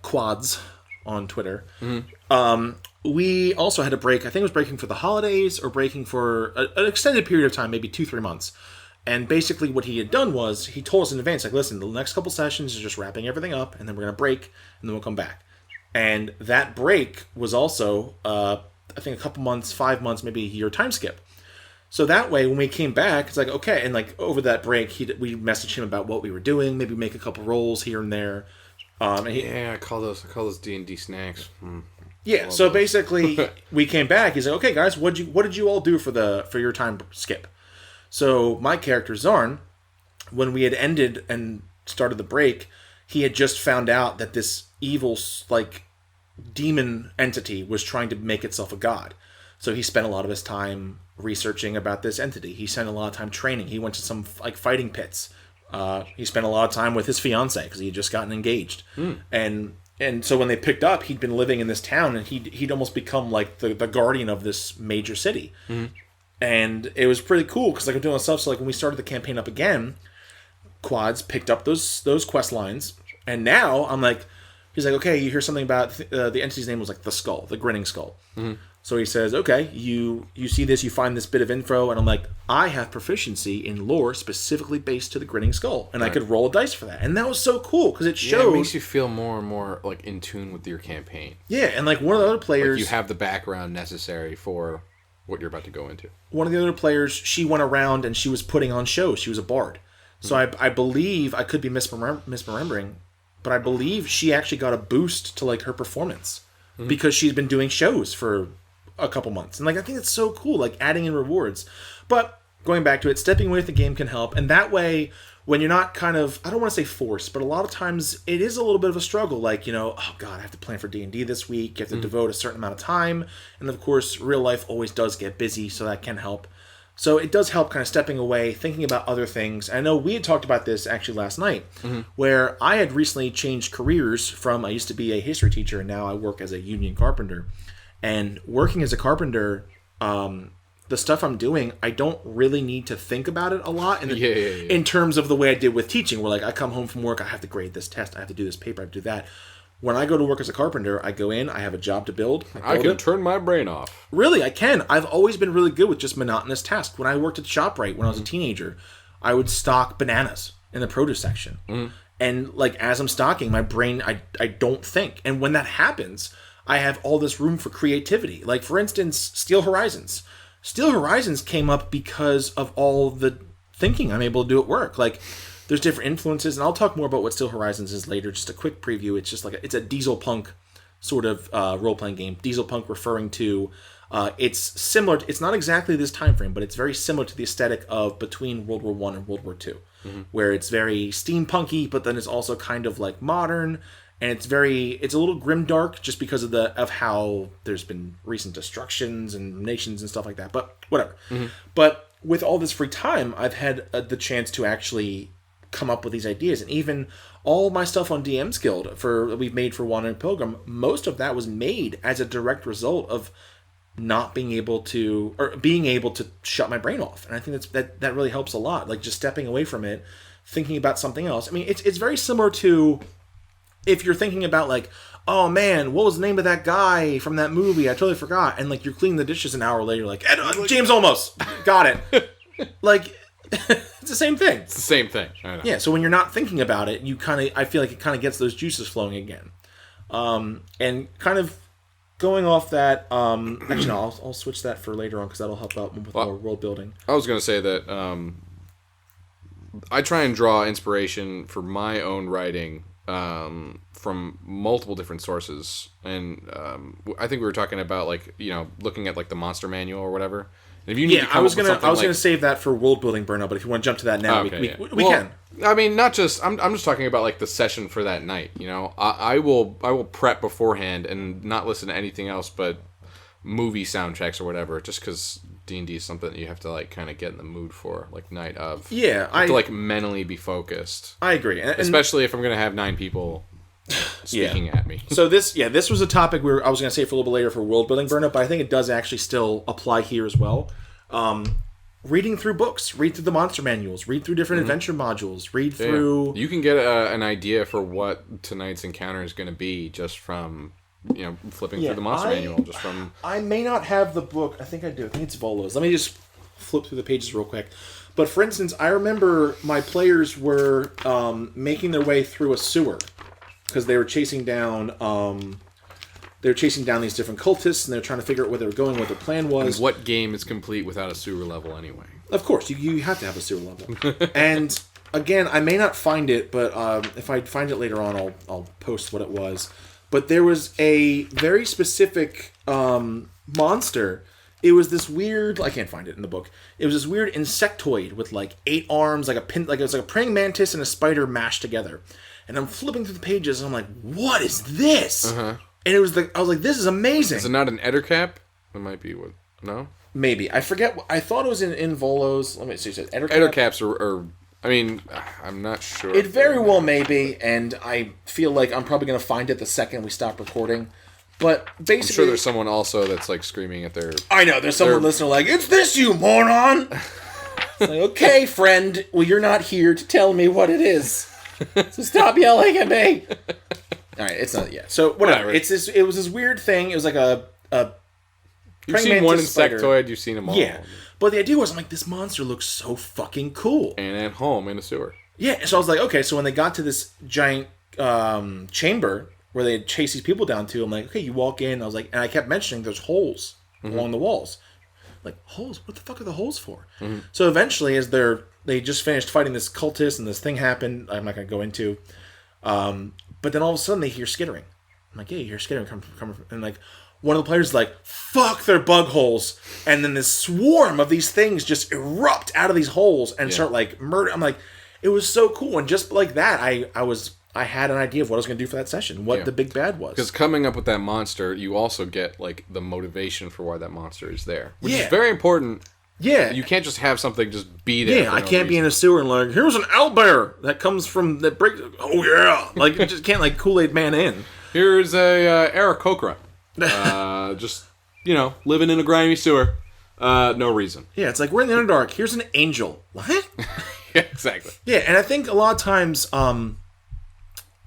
Quads, on Twitter. Mm-hmm. We also had a break. I think it was breaking for the holidays or breaking for an extended period of time, maybe 2-3 months. And basically what he had done was he told us in advance, like, listen, the next couple sessions is just wrapping everything up, and then we're going to break, and then we'll come back. And that break was also... I think a couple months, 5 months, maybe a year time skip. So that way, when we came back, it's like, okay, and like over that break, we messaged him about what we were doing, maybe make a couple rolls here and there. I call those D&D snacks. Yeah, so basically, we came back. He's like, okay, guys, what did you all do for your time skip? So my character Zarn, when we had ended and started the break, he had just found out that this evil demon entity was trying to make itself a god. So he spent a lot of his time researching about this entity. He spent a lot of time training. He went to some fighting pits. He spent a lot of time with his fiance because he had just gotten engaged. And so when they picked up, he'd been living in this town, and he'd almost become like the guardian of this major city. And it was pretty cool because I'm doing stuff. So like when we started the campaign up again, Quads picked up those quest lines, and now I'm like. He's like, okay, you hear something about the entity's name was like the skull, the grinning skull. Mm-hmm. So he says, okay, you see this, you find this bit of info, and I'm like, I have proficiency in lore specifically based to the grinning skull, and right. I could roll a dice for that, and that was so cool because it showed. Yeah, it makes you feel more and more like in tune with your campaign. Yeah, and like one of the other players, like you have the background necessary for what you're about to go into. One of the other players, she went around and she was putting on shows. She was a bard, so I believe I could be misremembering. But I believe she actually got a boost to like her performance because she's been doing shows for a couple months. And like I think it's so cool, like adding in rewards. But going back to it, stepping away with the game can help. And that way, when you're not kind of, I don't want to say forced, but a lot of times it is a little bit of a struggle. Like, oh God, I have to plan for D&D this week. You have to devote a certain amount of time. And of course, real life always does get busy, so that can help. So it does help kind of stepping away, thinking about other things. I know we had talked about this actually last night, where I had recently changed careers from, I used to be a history teacher, and now I work as a union carpenter. And working as a carpenter, the stuff I'm doing, I don't really need to think about it a lot in terms of the way I did with teaching, where like I come home from work, I have to grade this test, I have to do this paper, I have to do that. When I go to work as a carpenter, I go in, I have a job to build. I can turn my brain off. Really, I can. I've always been really good with just monotonous tasks. When I worked at ShopRite when I was a teenager, I would stock bananas in the produce section. And like as I'm stocking, my brain, I don't think. And when that happens, I have all this room for creativity. Like for instance, Steel Horizons. Steel Horizons came up because of all the thinking I'm able to do at work. Like there's different influences, and I'll talk more about what Steel Horizons is later. Just a quick preview. It's just like it's a diesel punk sort of role-playing game. Diesel punk referring to it's similar. It's not exactly this time frame, but it's very similar to the aesthetic of between World War One and World War Two, where it's very steampunky, but then it's also kind of like modern, and it's a little grimdark just because of how there's been recent destructions and nations and stuff like that. But whatever. But with all this free time, I've had the chance to actually come up with these ideas, and even all my stuff on DM's Guild we've made for Wandering Pilgrim, most of that was made as a direct result of not being able to shut my brain off. And I think that really helps a lot, like just stepping away from it, thinking about something else. I mean, it's very similar to if you're thinking about like, oh man, what was the name of that guy from that movie? I totally forgot. And like you're cleaning the dishes an hour later, like James Olmos, got it. Like it's the same thing. It's the same thing. I know. Yeah. So when you're not thinking about it, I feel like it kind of gets those juices flowing again. And kind of going off that, actually, no, I'll switch that for later on because that'll help out with more world building. I was going to say that I try and draw inspiration for my own writing from multiple different sources, and I think we were talking about like looking at like the monster manual or whatever. And if you need to come I was gonna gonna save that for world building burnout, but if you want to jump to that now, we can. I mean, not just I'm just talking about like the session for that night. I will prep beforehand and not listen to anything else but movie soundtracks or whatever, just because D&D is something that you have to like kind of get in the mood for, like night of. Yeah, I have to like mentally be focused. I agree, especially if I'm gonna have 9 people speaking at me. So this was a topic I was going to say for a little bit later for world building burnout, but I think it does actually still apply here as well. Reading through books, read through the monster manuals, read through different adventure modules, read through. You can get an idea for what tonight's encounter is going to be just from flipping through the monster manual. Just from. I may not have the book. I think I do. I think it's Volo's. Let me just flip through the pages real quick. But for instance, I remember my players were making their way through a sewer. Because they were chasing down these different cultists, and they were trying to figure out where they were going, what their plan was. And what game is complete without a sewer level anyway? Of course, you have to have a sewer level. And again, I may not find it, but if I find it later on, I'll post what it was. But there was a very specific monster. It was this weird. I can't find it in the book. It was this weird insectoid with like 8 arms, like it was like a praying mantis and a spider mashed together. And I'm flipping through the pages, and I'm like, "What is this?" And I was like, "This is amazing." Is it not an ettercap? It might be what? No, maybe I forget. I thought it was in Volo's. Let me see. It says ettercap. Ettercaps are. I mean, I'm not sure. It very well may be, and I feel like I'm probably going to find it the second we stop recording. But basically, I'm sure there's someone also that's like screaming at their. I know there's someone listening like, "It's this, you moron!" Like, okay, friend. Well, you're not here to tell me what it is. So stop yelling at me. All right, it's not yet. So whatever. It was this weird thing. It was like a You've seen one insectoid. You've seen them all. Yeah, but the idea was, I'm like, this monster looks so fucking cool. And at home in a sewer. Yeah, so I was like, okay. So when they got to this giant chamber where they chase these people down to, I'm like, okay, you walk in. I was like, and I kept mentioning there's holes along the walls. Like, holes? What the fuck are the holes for? So eventually, as they just finished fighting this cultist, and this thing happened. I'm not going to go into. But then all of a sudden, they hear skittering. I'm like, yeah, you hear skittering coming from... And like, one of the players is like, fuck, they're bug holes. And then this swarm of these things just erupt out of these holes and start like murder. I'm like, it was so cool. And just like that, I had an idea of what I was going to do for that session, what the big bad was. Because coming up with that monster, you also get like the motivation for why that monster is there, which is very important. Yeah. You can't just have something just be there. Yeah, I can't be in a sewer and like, here's an owlbear that comes from that break. Oh yeah, like you just can't like Kool-Aid Man in. Here's a Aarakocra, just living in a grimy sewer, no reason. Yeah, it's like we're in the Underdark. Here's an angel. What? Yeah, exactly. Yeah, and I think a lot of times,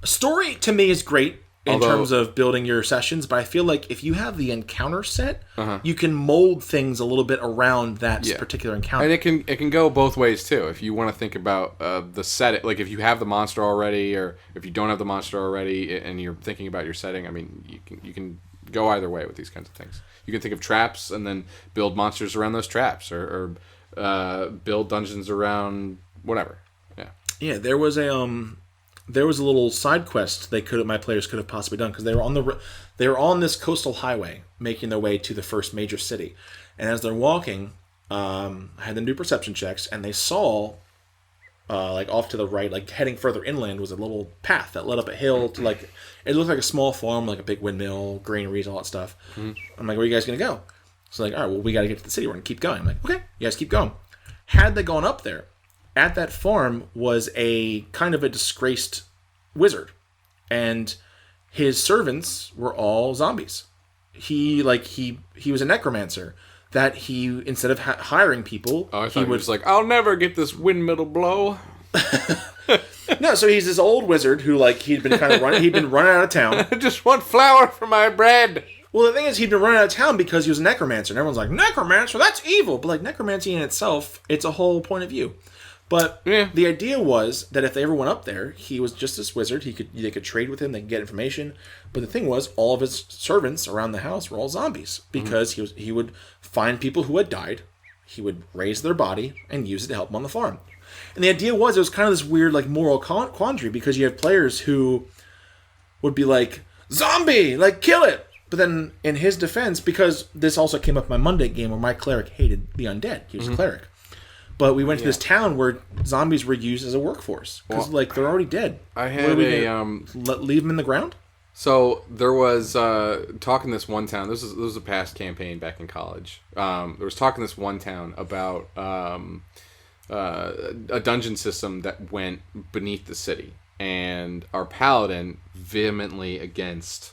story to me is great. in terms of building your sessions, but I feel like if you have the encounter set, you can mold things a little bit around that particular encounter. And it can go both ways too. If you want to think about the set, like if you have the monster already, or if you don't have the monster already, and you're thinking about your setting, I mean, you can go either way with these kinds of things. You can think of traps and then build monsters around those traps, or build dungeons around whatever. Yeah, there was a little side quest my players could have possibly done, because they were on this coastal highway making their way to the first major city, and as they're walking, I had them do perception checks, and they saw like off to the right, like heading further inland, was a little path that led up a hill to like it looked like a small farm, like a big windmill, granaries, all that stuff. I'm like, where are you guys gonna go? So like, all right, well, we got to get to the city. We're gonna keep going. I'm like, okay, you guys keep going. Had they gone up there, at that farm was a kind of a disgraced wizard, and his servants were all zombies. He was a necromancer that he, instead of hiring people, he was like, I'll never get this windmill blow. No, so he's this old wizard who he'd been running out of town. I just want flour for my bread. Well, the thing is, he'd been running out of town because he was a necromancer, and everyone's like, necromancer, that's evil. But necromancy in itself, it's a whole point of view. But the idea was that if they ever went up there, he was just this wizard. They could trade with him. They could get information. But the thing was, all of his servants around the house were all zombies, because he would find people who had died. He would raise their body and use it to help them on the farm. And the idea was, it was kind of this weird moral quandary, because you have players who would be like, zombie, kill it. But then in his defense, because this also came up in my Monday game where my cleric hated the undead. He was a cleric. But we went to this town where zombies were used as a workforce, because they're already dead. I had leave them in the ground. So there was talk in this one town. This was a past campaign back in college. There was talk in this one town about a dungeon system that went beneath the city, and our paladin vehemently against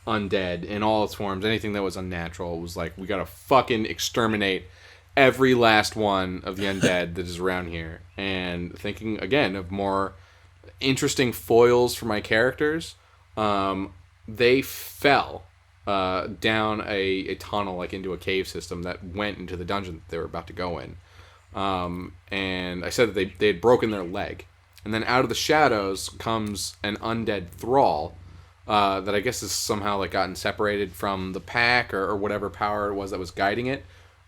undead in all its forms, anything that was unnatural, was like, we gotta fucking exterminate every last one of the undead that is around here. And thinking again of more interesting foils for my characters, they fell down a tunnel, into a cave system that went into the dungeon that they were about to go in. And I said that they had broken their leg, and then out of the shadows comes an undead thrall that I guess is somehow like gotten separated from the pack or whatever power it was that was guiding it.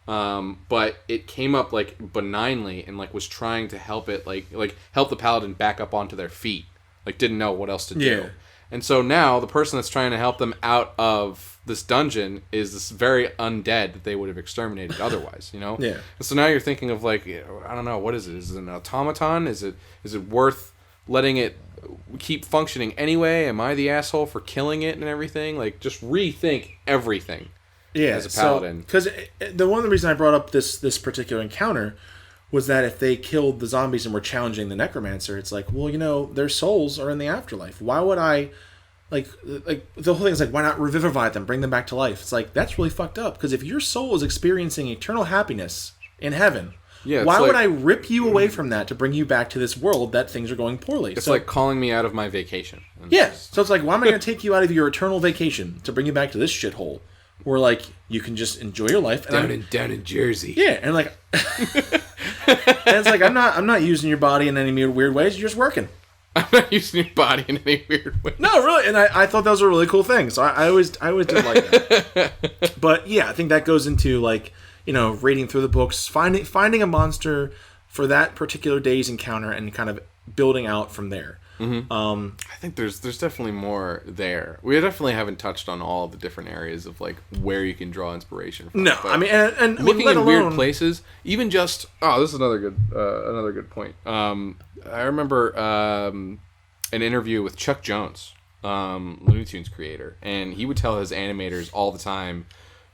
But it came up like benignly and like was trying to help it like help the paladin back up onto their feet. Like didn't know what else to do. Yeah. And so now the person that's trying to help them out of this dungeon is this very undead that they would have exterminated otherwise, you know? Yeah. And so now you're thinking of like, I don't know, what is it? Is it an automaton? Is it worth letting it keep functioning anyway? Am I the asshole for killing it and everything? Like, just rethink everything. Yeah, as a paladin. Because one of the reasons I brought up this particular encounter was that if they killed the zombies and were challenging the necromancer, it's like, well, you know, their souls are in the afterlife. Why would I, like the whole thing is like, why not revivify them, bring them back to life? It's like, that's really fucked up, because if your soul is experiencing eternal happiness in heaven, why would I rip you away from that to bring you back to this world that things are going poorly? It's like calling me out of my vacation. Yeah, so it's like, why am I going to take you out of your eternal vacation to bring you back to this shithole? Where like you can just enjoy your life down in Jersey. Yeah, and like, and it's like I'm not using your body in any weird ways. You're just working. I'm not using your body in any weird way. No, really, and I thought that was a really cool thing. So I always did like that. But yeah, I think that goes into like, you know, reading through the books, finding a monster for that particular day's encounter, and kind of building out from there. Mm-hmm. I think there's definitely more there. We definitely haven't touched on all the different areas of like where you can draw inspiration from. No, I mean, and looking in weird places, even just this is another good point. I remember an interview with Chuck Jones, Looney Tunes creator, and he would tell his animators all the time,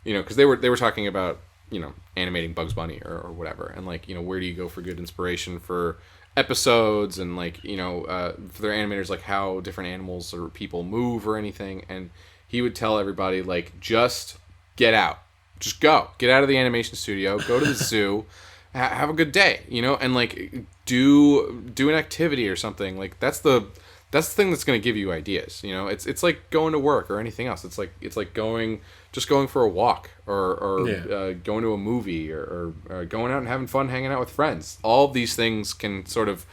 you know, because they were talking about, you know, animating Bugs Bunny or whatever, and like, you know, where do you go for good inspiration for episodes, and like, you know, for their animators, like how different animals or people move or anything. And he would tell everybody, like, just get out, just get out of the animation studio, go to the zoo, have a good day, you know, and like do an activity or something. Like that's the that's the thing that's going to give you ideas. You know, it's like going to work or anything else. It's like going for a walk or going to a movie or going out and having fun, hanging out with friends. All of these things can sort of,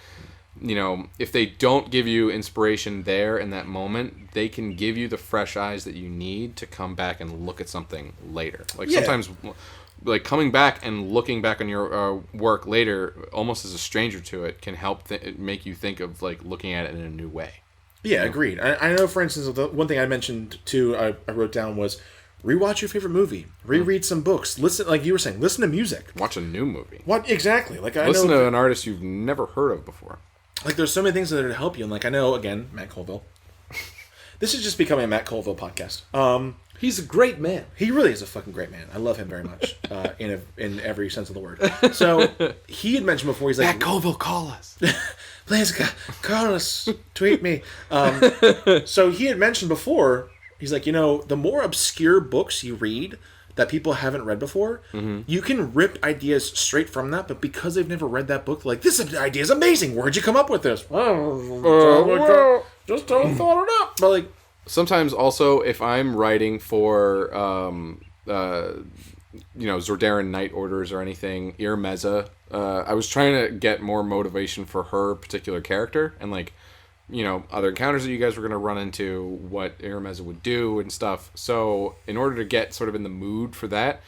you know, if they don't give you inspiration there in that moment, they can give you the fresh eyes that you need to come back and look at something later. Like sometimes, like coming back and looking back on your work later, almost as a stranger to it, can help make you think of like looking at it in a new way. Yeah, agreed. I know, for instance, the one thing I mentioned too, I wrote down was rewatch your favorite movie, reread some books, listen, like you were saying, listen to music, watch a new movie. What exactly? Like listen to an artist you've never heard of before. Like there's so many things that are to help you, and like I know again, Matt Colville. This is just becoming a Matt Colville podcast. He's a great man. He really is a fucking great man. I love him very much in every sense of the word. So he had mentioned before, he's like, Matt Colville, call us. Please call us, tweet me. So he had mentioned before, he's like, you know, the more obscure books you read that people haven't read before, you can rip ideas straight from that, but because they've never read that book, like, this idea is amazing. Where'd you come up with this? Just thought it up. But like, sometimes also if I'm writing for you know, Zordaran Night Orders or anything, Irmeza, I was trying to get more motivation for her particular character and like, you know, other encounters that you guys were going to run into, what Irmeza would do and stuff. So in order to get sort of in the mood for that,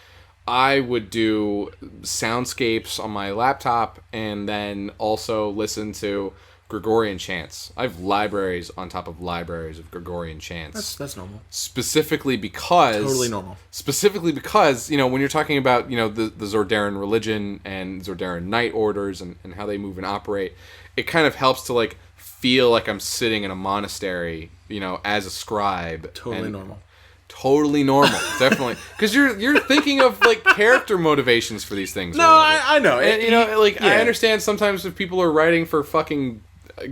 I would do soundscapes on my laptop and then also listen to Gregorian chants. I have libraries on top of libraries of Gregorian chants. That's normal. Specifically because... Totally normal. Specifically because, you know, when you're talking about, you know, the Zordaran religion and Zordaran Night Orders and how they move and operate, it kind of helps to, like, feel like I'm sitting in a monastery, you know, as a scribe. Totally normal. Totally normal, definitely. Because you're thinking of like character motivations for these things. No, I know. And, you know, like I understand sometimes if people are writing for fucking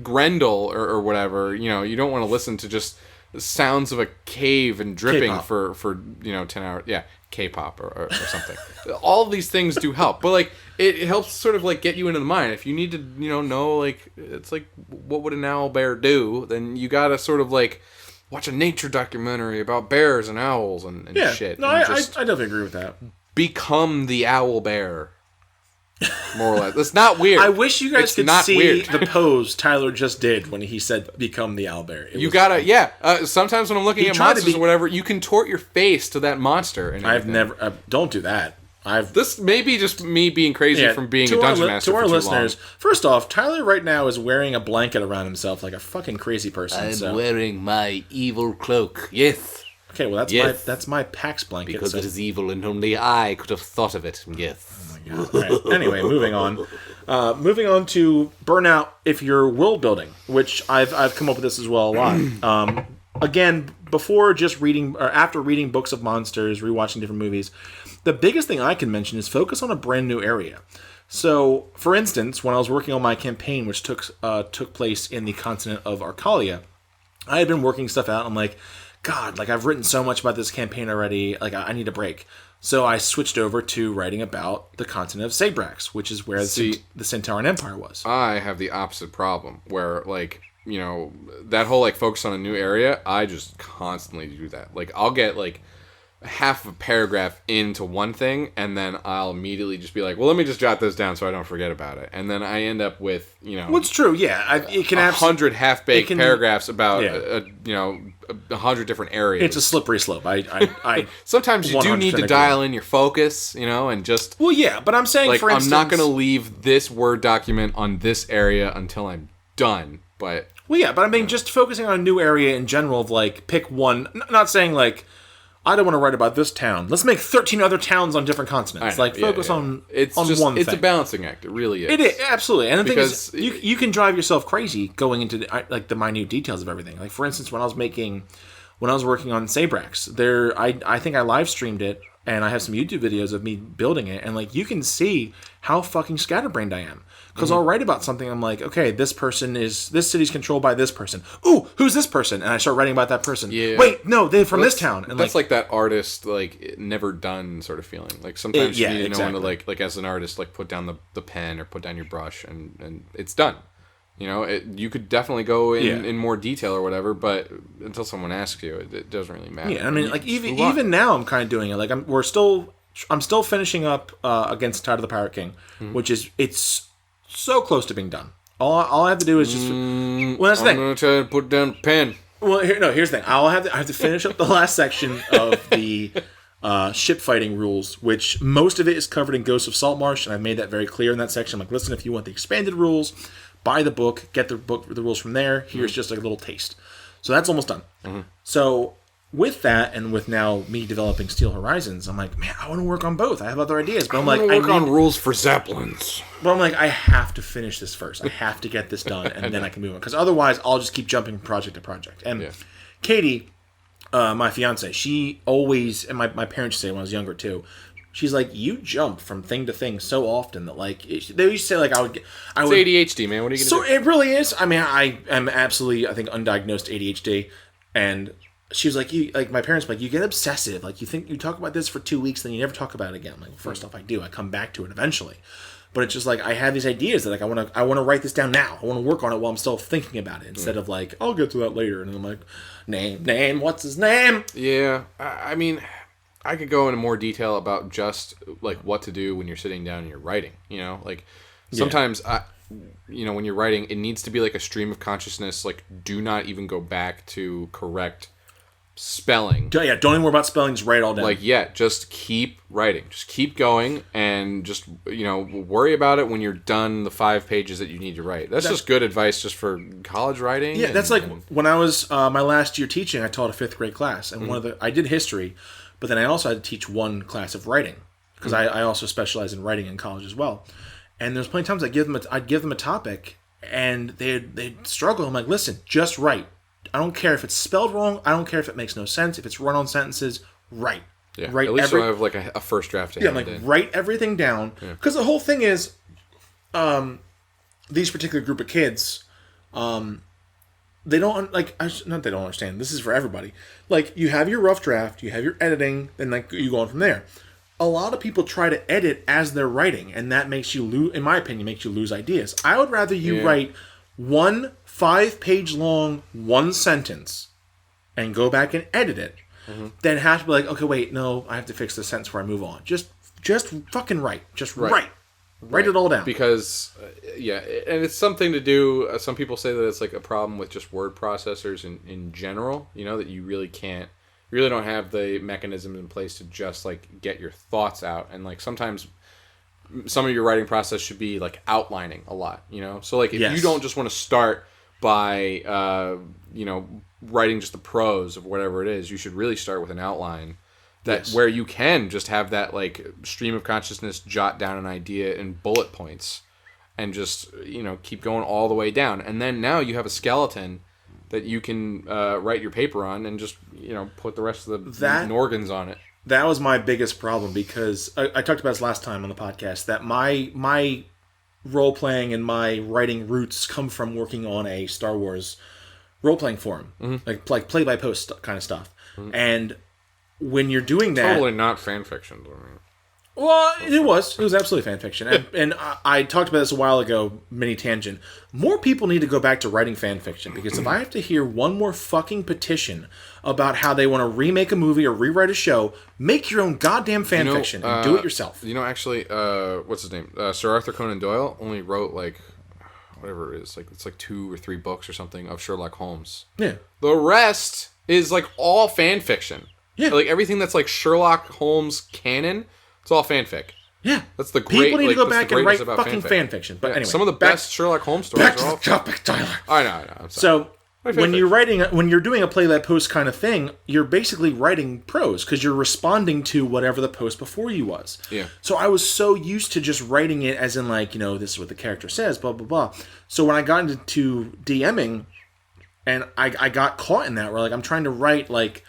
Grendel or whatever, you know, you don't want to listen to just the sounds of a cave and dripping K-pop. for you know 10 hours. Yeah, K-pop or something. All of these things do help, but like it helps sort of like get you into the mind. If you need to, you know like it's like what would an owl bear do, then you gotta sort of like watch a nature documentary about bears and owls and shit. No, and I definitely agree with that. Become the owl bear. More or less. That's not weird. I wish you guys could see weird. the pose Tyler just did when he said become the owlbear. You gotta, sometimes when I'm looking at monsters or whatever, you contort your face to that monster. And I've never, don't do that. This may be just me being crazy from being a dungeon master to for our too listeners, long. First off, Tyler right now is wearing a blanket around himself like a fucking crazy person. I'm wearing my evil cloak. Yes. Okay, well that's my PAX blanket. Because it is evil and only I could have thought of it. Yes. Oh my God. Right. Anyway, moving on. Moving on to Burnout if you're world building, which I've come up with this as well a lot. Again, before just reading or after reading books of monsters, rewatching different movies, the biggest thing I can mention is focus on a brand new area. So, for instance, when I was working on my campaign, which took place in the continent of Arcalia, I had been working stuff out. I'm like, God, like I've written so much about this campaign already. Like I need a break. So I switched over to writing about the continent of Sabrax, which is where the Centauran Empire was. I have the opposite problem, where like, you know, that whole like focus on a new area, I just constantly do that. Like I'll get like half of a paragraph into one thing, and then I'll immediately just be like, well, let me just jot this down so I don't forget about it. And then I end up with, you know... What's true, yeah. It can 100 half-baked paragraphs about, you know, 100 different areas. It's a slippery slope. I Sometimes you do need to dial in your focus, you know, and just... Well, yeah, but I'm saying, like, for instance... I'm not going to leave this Word document on this area until I'm done, but... Well, yeah, but I mean, just focusing on a new area in general of, like, pick one... Not saying, like... I don't want to write about this town. Let's make 13 other towns on different continents. Like, focus on one thing. It's a balancing act. It really is. It is, absolutely. And the thing is, you can drive yourself crazy going into the minute details of everything. Like, for instance, when I was working on Sabrax, I think I live streamed it, and I have some YouTube videos of me building it, and, like, you can see how fucking scatterbrained I am. Because I'll write about something, I'm like, okay, this city's controlled by this person. Ooh, who's this person? And I start writing about that person. Yeah. Wait, no, they're from this town. And that's like that artist, like, never done sort of feeling. Like, sometimes you need to know when to, like as an artist, like, put down the pen or put down your brush, and it's done. You know, you could definitely go in more detail or whatever, but until someone asks you, it doesn't really matter. Yeah, I mean, like even now, I'm kind of doing it. Like I'm still finishing up against Tide of the Pirate King, which it's so close to being done. All I have to do is just. Well, that's the thing. I'm gonna try to put down the pen. Well, here's the thing. I have to finish up the last section of the ship fighting rules, which most of it is covered in Ghosts of Saltmarsh, and I've made that very clear in that section. I'm like, listen, if you want the expanded rules, buy the book, get the rules from there. Here's just like a little taste. So that's almost done. Mm-hmm. So with that, and with now me developing Steel Horizons, I'm like, man, I want to work on both. I have other ideas, but I'm like, I work on rules for Zeppelins. But I'm like, I have to finish this first. I have to get this done, and then I can move on. Because otherwise, I'll just keep jumping from project to project. And Katie, my fiance, she always, and my parents say when I was younger too, she's like, you jump from thing to thing so often that like they used to say like I would. It's ADHD, man. What are you gonna do? So it really is. I mean, I am absolutely, I think, undiagnosed ADHD, and she was like, my parents were like, you get obsessive. Like you think you talk about this for 2 weeks, then you never talk about it again. I'm like, first off, I do. I come back to it eventually, but it's just like I have these ideas that like I want to write this down now. I want to work on it while I'm still thinking about it instead of like I'll get to that later. And I'm like, name, what's his name? Yeah, I mean, I could go into more detail about just like what to do when you're sitting down and you're writing. You know, like sometimes when you're writing, it needs to be like a stream of consciousness. Like, do not even go back to correct spelling. Yeah, don't even worry about spelling. Just write it all down. Like, just keep writing. Just keep going, and just worry about it when you're done the 5 pages that you need to write. That's just good advice just for college writing. Yeah, that's like when I was my last year teaching. I taught a 5th grade class, and I did history, but then I also had to teach one class of writing because I also specialize in writing in college as well. And there's plenty of times I'd give them a topic, and they'd struggle. I'm like, listen, just write. I don't care if it's spelled wrong. I don't care if it makes no sense. If it's run-on sentences, write. Yeah, at least you'll have like a first draft to hand in. Write everything down. Because the whole thing is, these particular group of kids, they don't, like, not they don't understand. This is for everybody. Like, you have your rough draft, you have your editing, and like you go on from there. A lot of people try to edit as they're writing, and that makes you lose, in my opinion, makes you lose ideas. I would rather you write one 5-page long one sentence and go back and edit it than have to be like, okay, wait, no, I have to fix this sentence before I move on. Just fucking write. Just write. Write it all down. Because, and it's something to do, some people say that it's like a problem with just word processors in general, that you really don't have the mechanism in place to just like get your thoughts out. And like sometimes some of your writing process should be like outlining a lot, So like if you don't just want to start by writing just the prose of whatever it is, you should really start with an outline where you can just have that like stream of consciousness jot down an idea in bullet points and just keep going all the way down, and then now you have a skeleton that you can write your paper on and just put the rest of the organs on it. That was my biggest problem because I talked about this last time on the podcast that my role-playing and my writing roots come from working on a Star Wars role-playing forum, like play-by-post kind of stuff. And when you're doing that... Totally not fan fiction. I mean. Well, it was absolutely fan fiction. And I talked about this a while ago, mini tangent. More people need to go back to writing fan fiction, because if I have to hear one more fucking petition about how they want to remake a movie or rewrite a show, make your own goddamn fan fiction and do it yourself. Actually, what's his name? Sir Arthur Conan Doyle only wrote like, whatever it is, like it's like 2 or 3 books or something of Sherlock Holmes. Yeah. The rest is like all fan fiction. Yeah. Like everything that's like Sherlock Holmes canon, it's all fanfic. Yeah. That's the great. People need to go back and write about fucking fan fiction. But anyway, some of the best Sherlock Holmes stories back to are all the topic, Tyler. I know. I'm sorry. So when you're doing a play-by-post kind of thing, you're basically writing prose because you're responding to whatever the post before you was. Yeah. So I was so used to just writing it as in like, this is what the character says, blah blah blah. So when I got into DMing, and I got caught in that where like I'm trying to write like,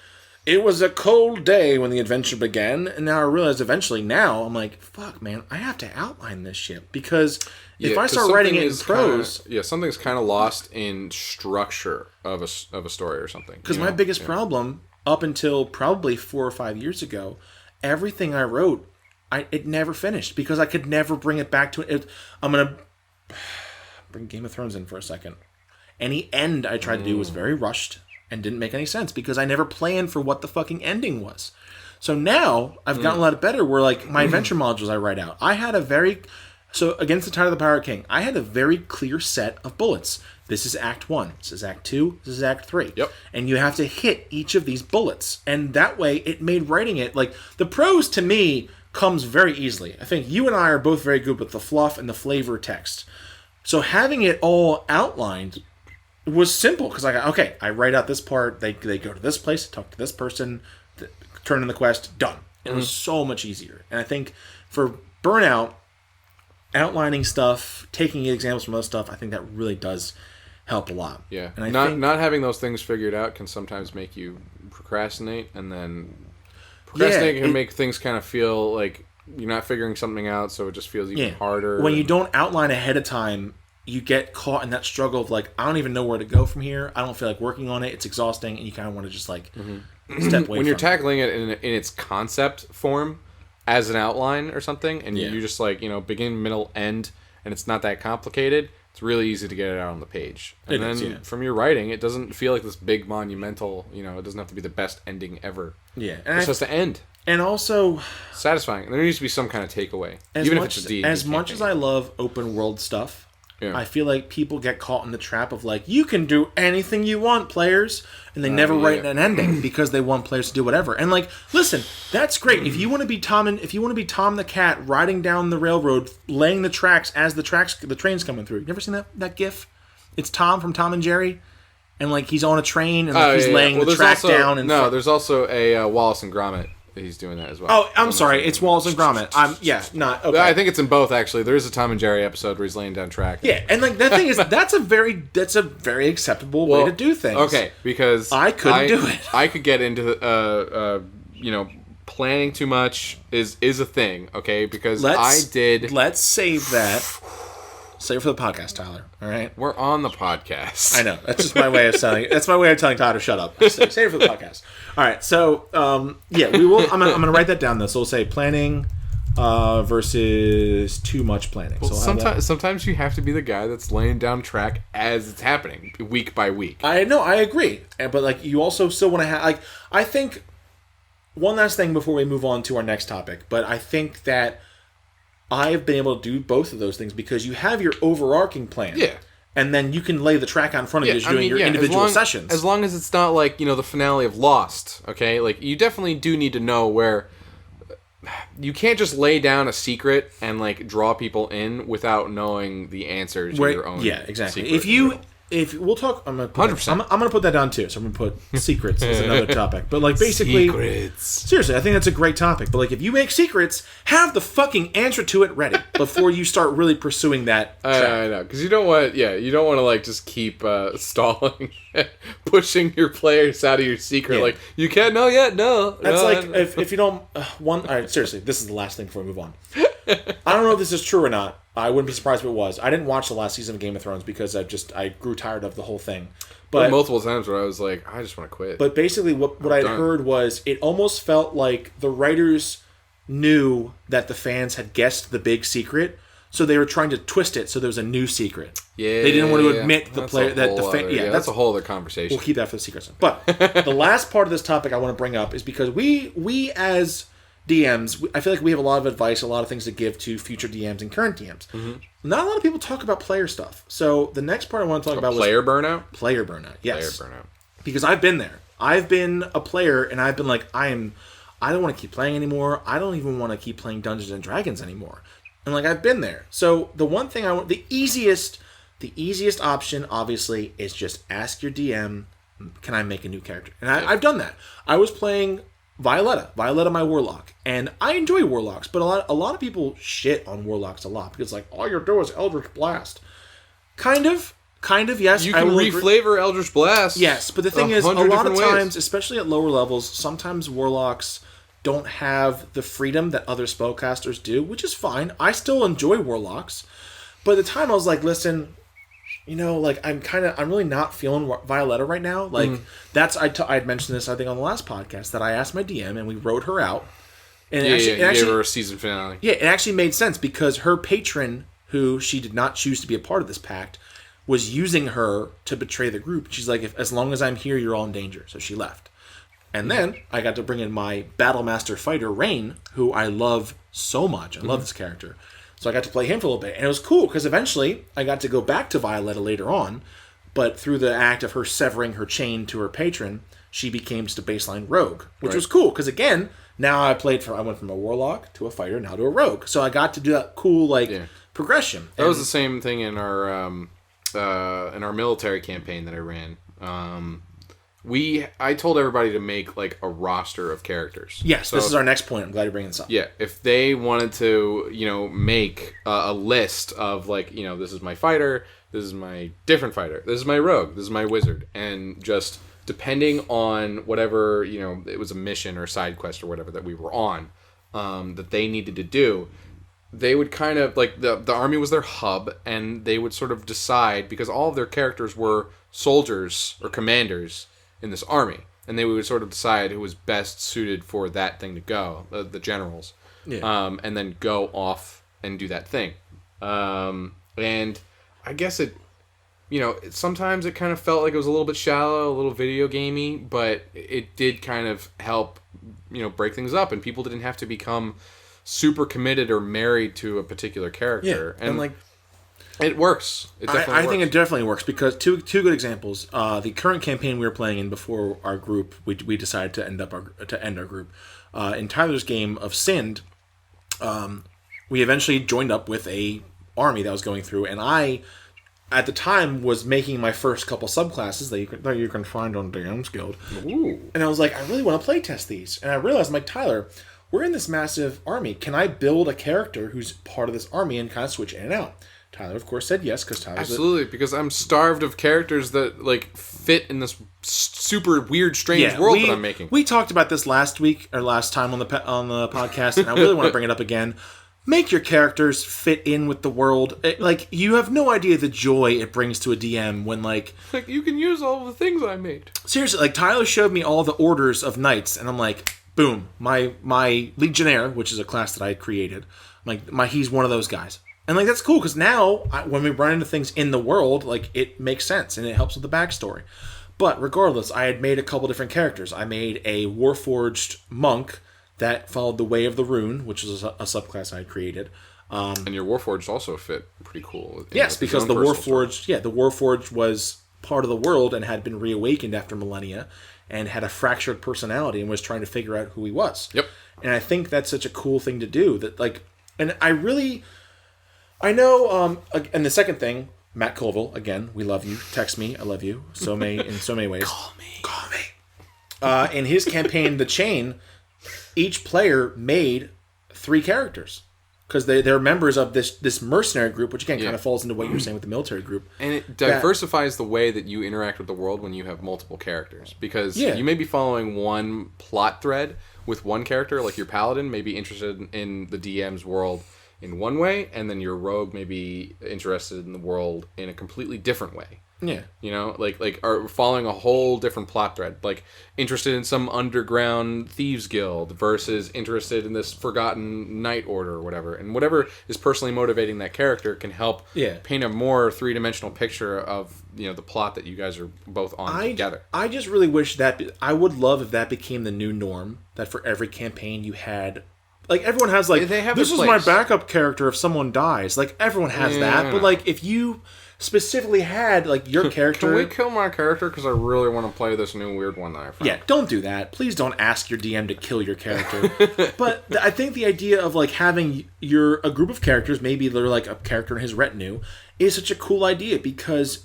it was a cold day when the adventure began, and now I realize eventually now I'm like, fuck man, I have to outline this shit because if I start writing it in prose, something's kind of lost in structure of a story or something. Because my biggest problem up until probably 4 or 5 years ago, everything I wrote, it never finished because I could never bring it back to it. I'm gonna bring Game of Thrones in for a second. Any end I tried to do was very rushed and didn't make any sense because I never planned for what the fucking ending was. So now I've gotten a lot better where like my adventure modules I write out. I had against the Tide of the Pirate King, I had a very clear set of bullets. This is Act 1. This is Act 2. This is Act 3. Yep. And you have to hit each of these bullets. And that way it made writing it like the prose to me comes very easily. I think you and I are both very good with the fluff and the flavor text. So having it all outlined was simple because I write out this part. They go to this place, talk to this person, turn in the quest, done. And it was so much easier. And I think for Burnout, outlining stuff, taking examples from other stuff, I think that really does help a lot. Yeah. And not having those things figured out can sometimes make you procrastinate, and then procrastinate can make things kind of feel like you're not figuring something out, so it just feels even harder. When you don't outline ahead of time, you get caught in that struggle of like, I don't even know where to go from here. I don't feel like working on it. It's exhausting, and you kind of want to just like step away when you're tackling it in its concept form as an outline or something, and you just like, begin, middle, end, and it's not that complicated, it's really easy to get it out on the page. And then from your writing, it doesn't feel like this big monumental, it doesn't have to be the best ending ever. Yeah. It's just the end. And also satisfying. There needs to be some kind of takeaway. Even if it's a D&D as much as I love open world stuff, I feel like people get caught in the trap of like, you can do anything you want, players, and they never write an ending because they want players to do whatever. And like, listen, that's great. If you want to be Tom the cat riding down the railroad, laying the tracks as the train's coming through. You never seen that GIF? It's Tom from Tom and Jerry, and like he's on a train and like, he's laying the track down. And there's also a Wallace and Gromit. He's doing that as well. Oh, I'm sorry. It's Wallace and Gromit. Okay. I think it's in both actually. There is a Tom and Jerry episode where he's laying down track. Yeah, and like the thing is, that's a very acceptable way to do things. Okay, because I couldn't do it. I could get into planning too much is a thing. Okay, because Let's save that. Save it for the podcast, Tyler. All right, we're on the podcast. I know. That's just my way of telling. That's my way of telling Tyler, shut up. Save it for the podcast. All right. So we will. I'm gonna write that down though. So we'll say planning versus too much planning. Well, so sometimes you have to be the guy that's laying down track as it's happening, week by week. I know. I agree. But like, you also still want to have like. I think one last thing before we move on to our next topic. But I think that I've been able to do both of those things because you have your overarching plan. Yeah. And then you can lay the track out in front of you as you're doing your individual sessions. As long as it's not like, the finale of Lost, okay? Like, you definitely do need to know where... You can't just lay down a secret and, like, draw people in without knowing the answer to your own exactly. secret. If we'll talk, I'm gonna 100%. I'm gonna put that down too. So I'm gonna put secrets as another topic. But like basically, secrets. Seriously, I think that's a great topic. But like, if you make secrets, have the fucking answer to it ready before you start really pursuing that track. I know, because you don't want to like just keep stalling, pushing your players out of your secret. Like, you can't know yet. No, that's if you don't all right, seriously, this is the last thing before we move on. I don't know if this is true or not. I wouldn't be surprised if it was. I didn't watch the last season of Game of Thrones because I grew tired of the whole thing. But multiple times where I was like, I just want to quit. But basically, what I'd heard was it almost felt like the writers knew that the fans had guessed the big secret, so they were trying to twist it so there was a new secret. Yeah, they didn't want to admit that's that's a whole other conversation. We'll keep that for the secrets. But the last part of this topic I want to bring up is because we as DMs, I feel like we have a lot of advice, a lot of things to give to future DMs and current DMs. Mm-hmm. Not a lot of people talk about player stuff. So the next part I want to talk about was player burnout. Player burnout, yes. Player burnout. Because I've been there. I've been a player, and I've been like, I don't want to keep playing anymore. I don't even want to keep playing Dungeons and Dragons anymore. And like, I've been there. So the one thing the easiest option, obviously, is just ask your DM, can I make a new character? And I've done that. I was playing Violetta, my warlock, and I enjoy warlocks, but a lot of people shit on warlocks a lot because like all you do is Eldritch Blast. Kind of, yes. You can reflavor Eldritch Blast. Yes, but the thing is, a lot of times, especially at lower levels, sometimes warlocks don't have the freedom that other spellcasters do, which is fine. I still enjoy warlocks, but at the time I was like, listen. Like I'm really not feeling Violetta right now. Like I'd mentioned this I think on the last podcast that I asked my DM and we wrote her out. And it gave her a season finale. Yeah, it actually made sense because her patron, who she did not choose to be a part of this pact, was using her to betray the group. She's like, as long as I'm here, you're all in danger. So she left. And then I got to bring in my Battlemaster fighter, Rain, who I love so much. I love this character. So I got to play him for a little bit. And it was cool, because eventually I got to go back to Violetta later on. But through the act of her severing her chain to her patron, she became just a baseline rogue. Which was cool, because again, now I went from a warlock to a fighter, now to a rogue. So I got to do that cool, progression. That was the same thing in our military campaign that I ran. I told everybody to make like a roster of characters. Yes, so, this is our next point. I'm glad you're bringing this up. Yeah, if they wanted to, make a list of like, this is my fighter, this is my different fighter, this is my rogue, this is my wizard, and just depending on whatever, it was a mission or side quest or whatever that we were on, that they needed to do, they would kind of, like, the army was their hub, and they would sort of decide, because all of their characters were soldiers or commanders in this army, and they would sort of decide who was best suited for that thing to go, the generals, and then go off and do that thing. And I guess sometimes it kind of felt like it was a little bit shallow, a little video gamey, but it did kind of help, break things up, and people didn't have to become super committed or married to a particular character. Yeah, and like, it works. It definitely works. I think it definitely works, because two good examples. The current campaign we were playing in before our group, we decided to end our group. In Tyler's game of Sind, we eventually joined up with a army that was going through, and I, at the time, was making my first couple subclasses that you can find on DM's Guild. Ooh. And I was like, I really want to play test these. And I realized, I'm like, Tyler, we're in this massive army. Can I build a character who's part of this army and kind of switch in and out? Tyler, of course, said yes, because Tyler's absolutely, because I'm starved of characters that like fit in this super weird, strange world that I'm making. We talked about this last time on the podcast, and I really want to bring it up again. Make your characters fit in with the world. You have no idea the joy it brings to a DM when you can use all the things I made. Seriously, Tyler showed me all the orders of knights, and I'm like, boom, my legionnaire, which is a class that I created, he's one of those guys. And that's cool, because now when we run into things in the world, it makes sense and it helps with the backstory. But regardless, I had made a couple different characters. I made a Warforged monk that followed the Way of the Rune, which was a subclass I had created. And your Warforged also fit pretty cool. Yes, because the Warforged was part of the world and had been reawakened after millennia and had a fractured personality and was trying to figure out who he was. Yep. And I think that's such a cool thing to do. I know, and the second thing, Matt Colville, again, we love you. Text me, I love you. In so many ways. Call me. In his campaign, The Chain, each player made 3 characters. Because they're members of this mercenary group, which again kind of falls into what you were saying with the military group. And it diversifies the way that you interact with the world when you have multiple characters. Because you may be following one plot thread with one character, like your paladin may be interested in the DM's world in one way, and then your rogue may be interested in the world in a completely different way. Yeah. Are following a whole different plot thread. Interested in some underground thieves guild versus interested in this forgotten knight order or whatever. And whatever is personally motivating that character can help paint a more three-dimensional picture of, the plot that you guys are both on together. I just really wish I would love if that became the new norm, that for every campaign you had... everyone has, this is my backup character if someone dies. Everyone has that. But, if you specifically had, your character... Can we kill my character because I really want to play this new weird one that I found? Yeah, don't do that. Please don't ask your DM to kill your character. But I think the idea of, having a group of characters, maybe they're, a character in his retinue, is such a cool idea because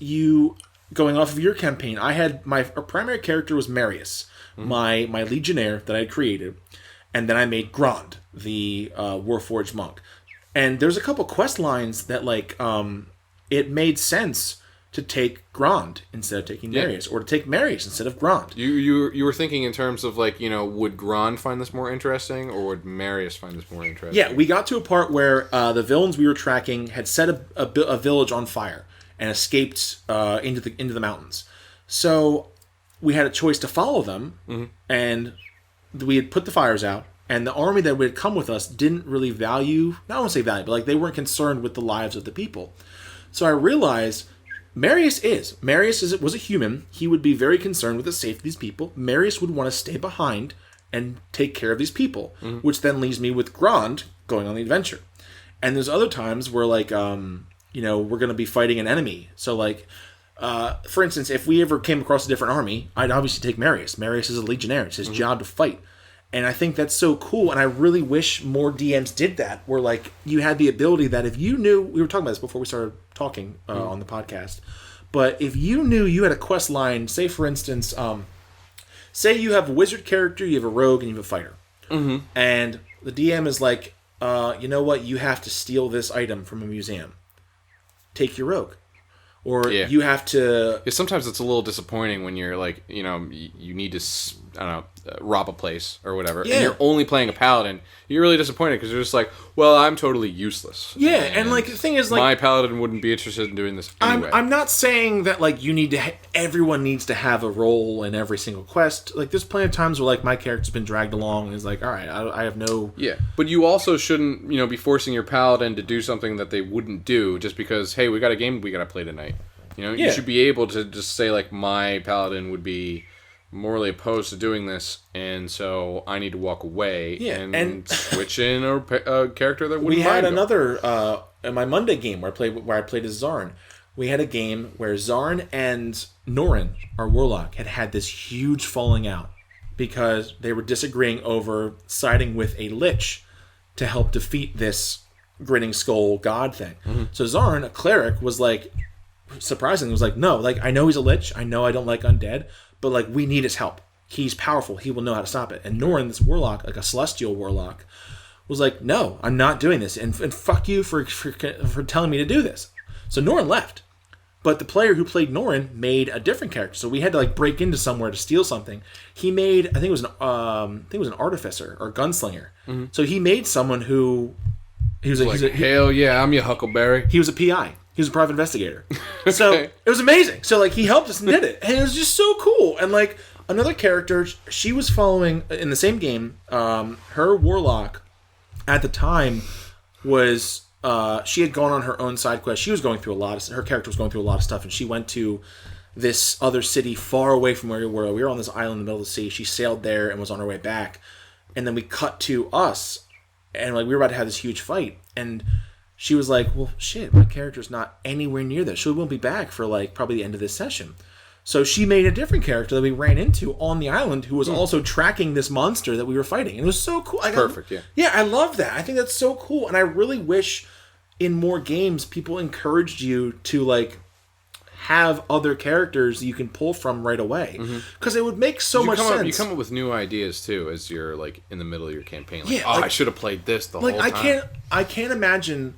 going off of your campaign, I had... My primary character was Marius, my legionnaire that I had created, and then I made Grand, the Warforged monk. And there's a couple quest lines that it made sense to take Grand instead of taking Marius, or to take Marius instead of Grand. You were thinking in terms of would Grand find this more interesting, or would Marius find this more interesting? Yeah, we got to a part where the villains we were tracking had set a village on fire and escaped into the mountains. So we had a choice to follow them, and we had put the fires out. And the army that would come with us didn't really value, not want to say value, but like they weren't concerned with the lives of the people. So I realized Marius was a human. He would be very concerned with the safety of these people. Marius would want to stay behind and take care of these people, which then leaves me with Grand going on the adventure. And there's other times where like, we're going to be fighting an enemy. So like, for instance, if we ever came across a different army, I'd obviously take Marius. Marius is a legionnaire. It's his job to fight. And I think that's so cool, and I really wish more DMs did that, where, like, you had the ability that if you knew... We were talking about this before we started talking on the podcast. But if you knew you had a quest line, say, for instance, say you have a wizard character, you have a rogue, and you have a fighter. Mm-hmm. And the DM is like, you know what? You have to steal this item from a museum. Take your rogue. Or you have to... Yeah, sometimes it's a little disappointing when you're like, you need to, rob a place or whatever. Yeah. And you're only playing a paladin. You're really disappointed because you're just like, well, I'm totally useless. Yeah, and like the thing is, like... My paladin wouldn't be interested in doing this anyway. I'm not saying that, like, you need to... everyone needs to have a role in every single quest. Like, there's plenty of times where, like, my character's been dragged along and is like, all right, I have no... Yeah, but you also shouldn't, be forcing your paladin to do something that they wouldn't do just because, hey, we got a game we got to play tonight. You should be able to just say, like, my paladin would be morally opposed to doing this, and so I need to walk away and switch in a character that wouldn't We had mind another, in my Monday game where I played as Zarn, we had a game where Zarn and Norin, our warlock, had this huge falling out because they were disagreeing over siding with a lich to help defeat this grinning skull god thing. Mm-hmm. So Zarn, a cleric, was like... surprisingly was like, no, like, I know he's a lich, I know I don't like undead, but like, we need his help. He's powerful, he will know how to stop it. And Norin, this warlock, like a celestial warlock, was like, no, I'm not doing this, and fuck you for telling me to do this. So Norin left, but the player who played Norin made a different character, so we had to like break into somewhere to steal something. He made, I think it was an artificer or gunslinger. Mm-hmm. So he made someone who hell yeah, I'm your Huckleberry. He was a PI. He was a private investigator. So it was amazing. So like he helped us and did it. And it was just so cool. And like another character, she was following in the same game, her warlock at the time was she had gone on her own side quest. She was going through her character was going through a lot of stuff, and she went to this other city far away from where we were. We were on this island in the middle of the sea. She sailed there and was on her way back. And then we cut to us, and like we were about to have this huge fight. And she was like, well, shit, my character's not anywhere near this. She won't be back for, like, probably the end of this session. So she made a different character that we ran into on the island who was also tracking this monster that we were fighting. And it was so cool. Perfect, yeah. Yeah, I love that. I think that's so cool. And I really wish in more games people encouraged you to, like, have other characters you can pull from right away. Because it would make so much sense. You come up with new ideas, too, as you're, like, in the middle of your campaign. Like, I should have played this the whole time. I can't imagine...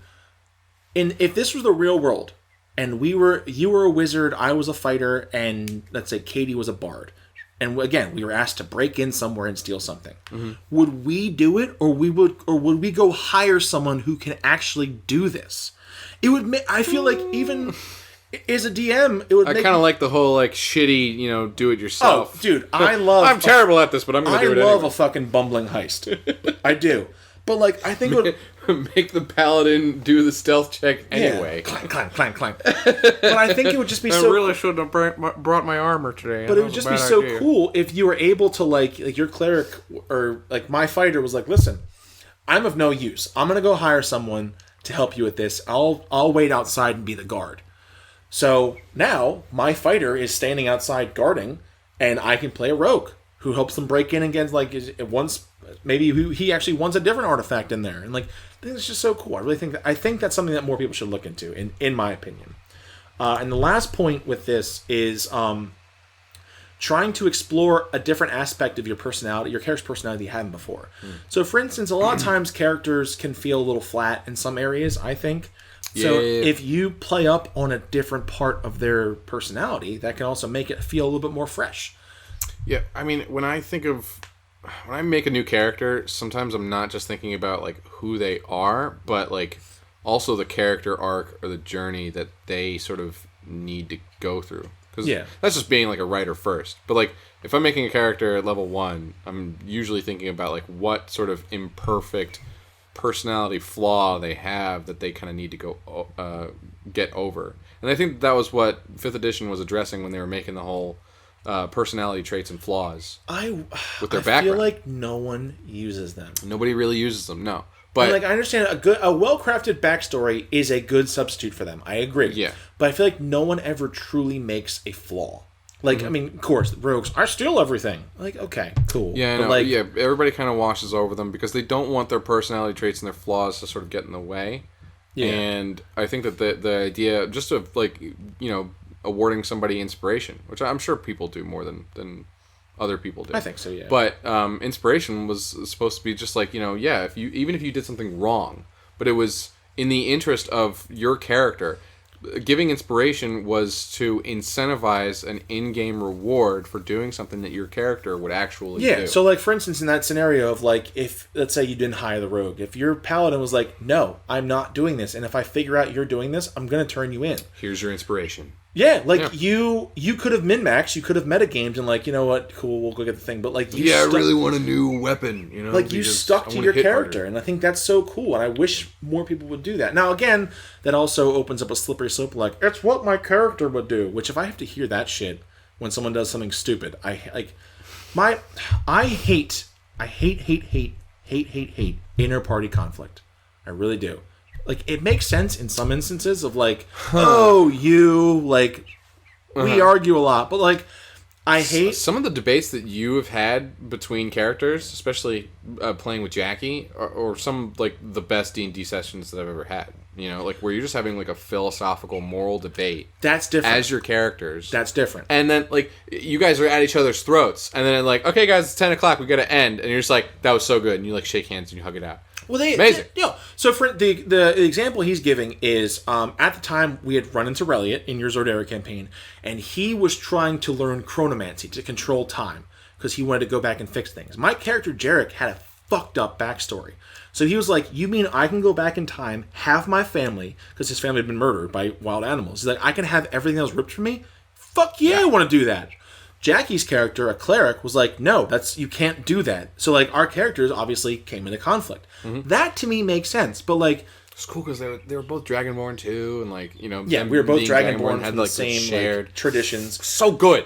if this was the real world, and you were a wizard, I was a fighter, and let's say Katie was a bard, and again we were asked to break in somewhere and steal something, would we do it, or would we go hire someone who can actually do this? It would. I feel like even as a DM, it would. I kind of like the whole like shitty, do it yourself. Oh, dude, I love. I'm terrible at this, but I'm going to do it anyway. I love a fucking bumbling heist. I do. But, like, I think it would... Make the paladin do the stealth check anyway. Yeah. Clank. But I think it would just be so... I really shouldn't have brought my armor today. But it would just be so cool if you were able to, like your cleric, or, like, my fighter was like, listen, I'm of no use. I'm going to go hire someone to help you with this. I'll wait outside and be the guard. So, now, my fighter is standing outside guarding, and I can play a rogue who helps them break in against, like, once... Maybe he actually wants a different artifact in there, and like I think it's just so cool. I think that's something that more people should look into, in my opinion. And the last point with this is trying to explore a different aspect of your personality, your character's personality you haven't before. So, for instance, a lot of times characters can feel a little flat in some areas. I think so. If you play up on a different part of their personality, that can also make it feel a little bit more fresh. Yeah, I mean, when I make a new character, sometimes I'm not just thinking about like who they are, but like also the character arc or the journey that they sort of need to go through. because that's just being like a writer first. But like if I'm making a character at level 1, I'm usually thinking about like what sort of imperfect personality flaw they have that they kind of need to go get over. And I think that was what 5th edition was addressing when they were making the whole personality traits and flaws with their background. I feel like no one uses them. Nobody really uses them, no. But and like I understand a well-crafted backstory is a good substitute for them. I agree. Yeah. But I feel like no one ever truly makes a flaw. Like I mean, of course, rogues, I steal everything. Like, okay, cool. Yeah, but like, yeah. Everybody kind of washes over them because they don't want their personality traits and their flaws to sort of get in the way. Yeah. And I think that the idea just of like awarding somebody inspiration, which I'm sure people do more than other people do. I think so, yeah. But inspiration was supposed to be just like, if you did something wrong, but it was in the interest of your character. Giving inspiration was to incentivize an in-game reward for doing something that your character would actually do. Yeah, so like for instance in that scenario of like if let's say you didn't hire the rogue, if your paladin was like, no, I'm not doing this, and if I figure out you're doing this, I'm going to turn you in. Here's your inspiration. Yeah, like you could have min-maxed, you could have metagamed and like, you know what, cool, we'll go get the thing. But like I really want a new weapon, Like you stuck to your character, harder. And I think that's so cool, and I wish more people would do that. Now again, that also opens up a slippery slope like, it's what my character would do. Which if I have to hear that shit when someone does something stupid, I hate inter party conflict. I really do. Like, it makes sense in some instances of, like, we argue a lot. But, like, I hate... Some of the debates that you have had between characters, especially playing with Jackie, or some, like, the best D&D sessions that I've ever had. Like, where you're just having, like, a philosophical, moral debate. That's different. As your characters. That's different. And then, like, you guys are at each other's throats. And then, like, okay, guys, it's 10 o'clock, we gotta end. And you're just like, that was so good. And you, like, shake hands and you hug it out. Well, amazing. So for the example he's giving is at the time we had run into Reliot in your Zordera campaign, and he was trying to learn chronomancy to control time because he wanted to go back and fix things. My character Jarek had a fucked up backstory, so he was like, "You mean I can go back in time, have my family because his family had been murdered by wild animals? He's like, I can have everything that was ripped from me? Fuck yeah, I want to do that." Jackie's character, a cleric, was like, no, you can't do that. So, like, our characters obviously came into conflict. Mm-hmm. That, to me, makes sense. But, like... It's cool because they were both Dragonborn, too, and, like, Yeah, we were both Dragonborn had, like, the same shared like, traditions. So good!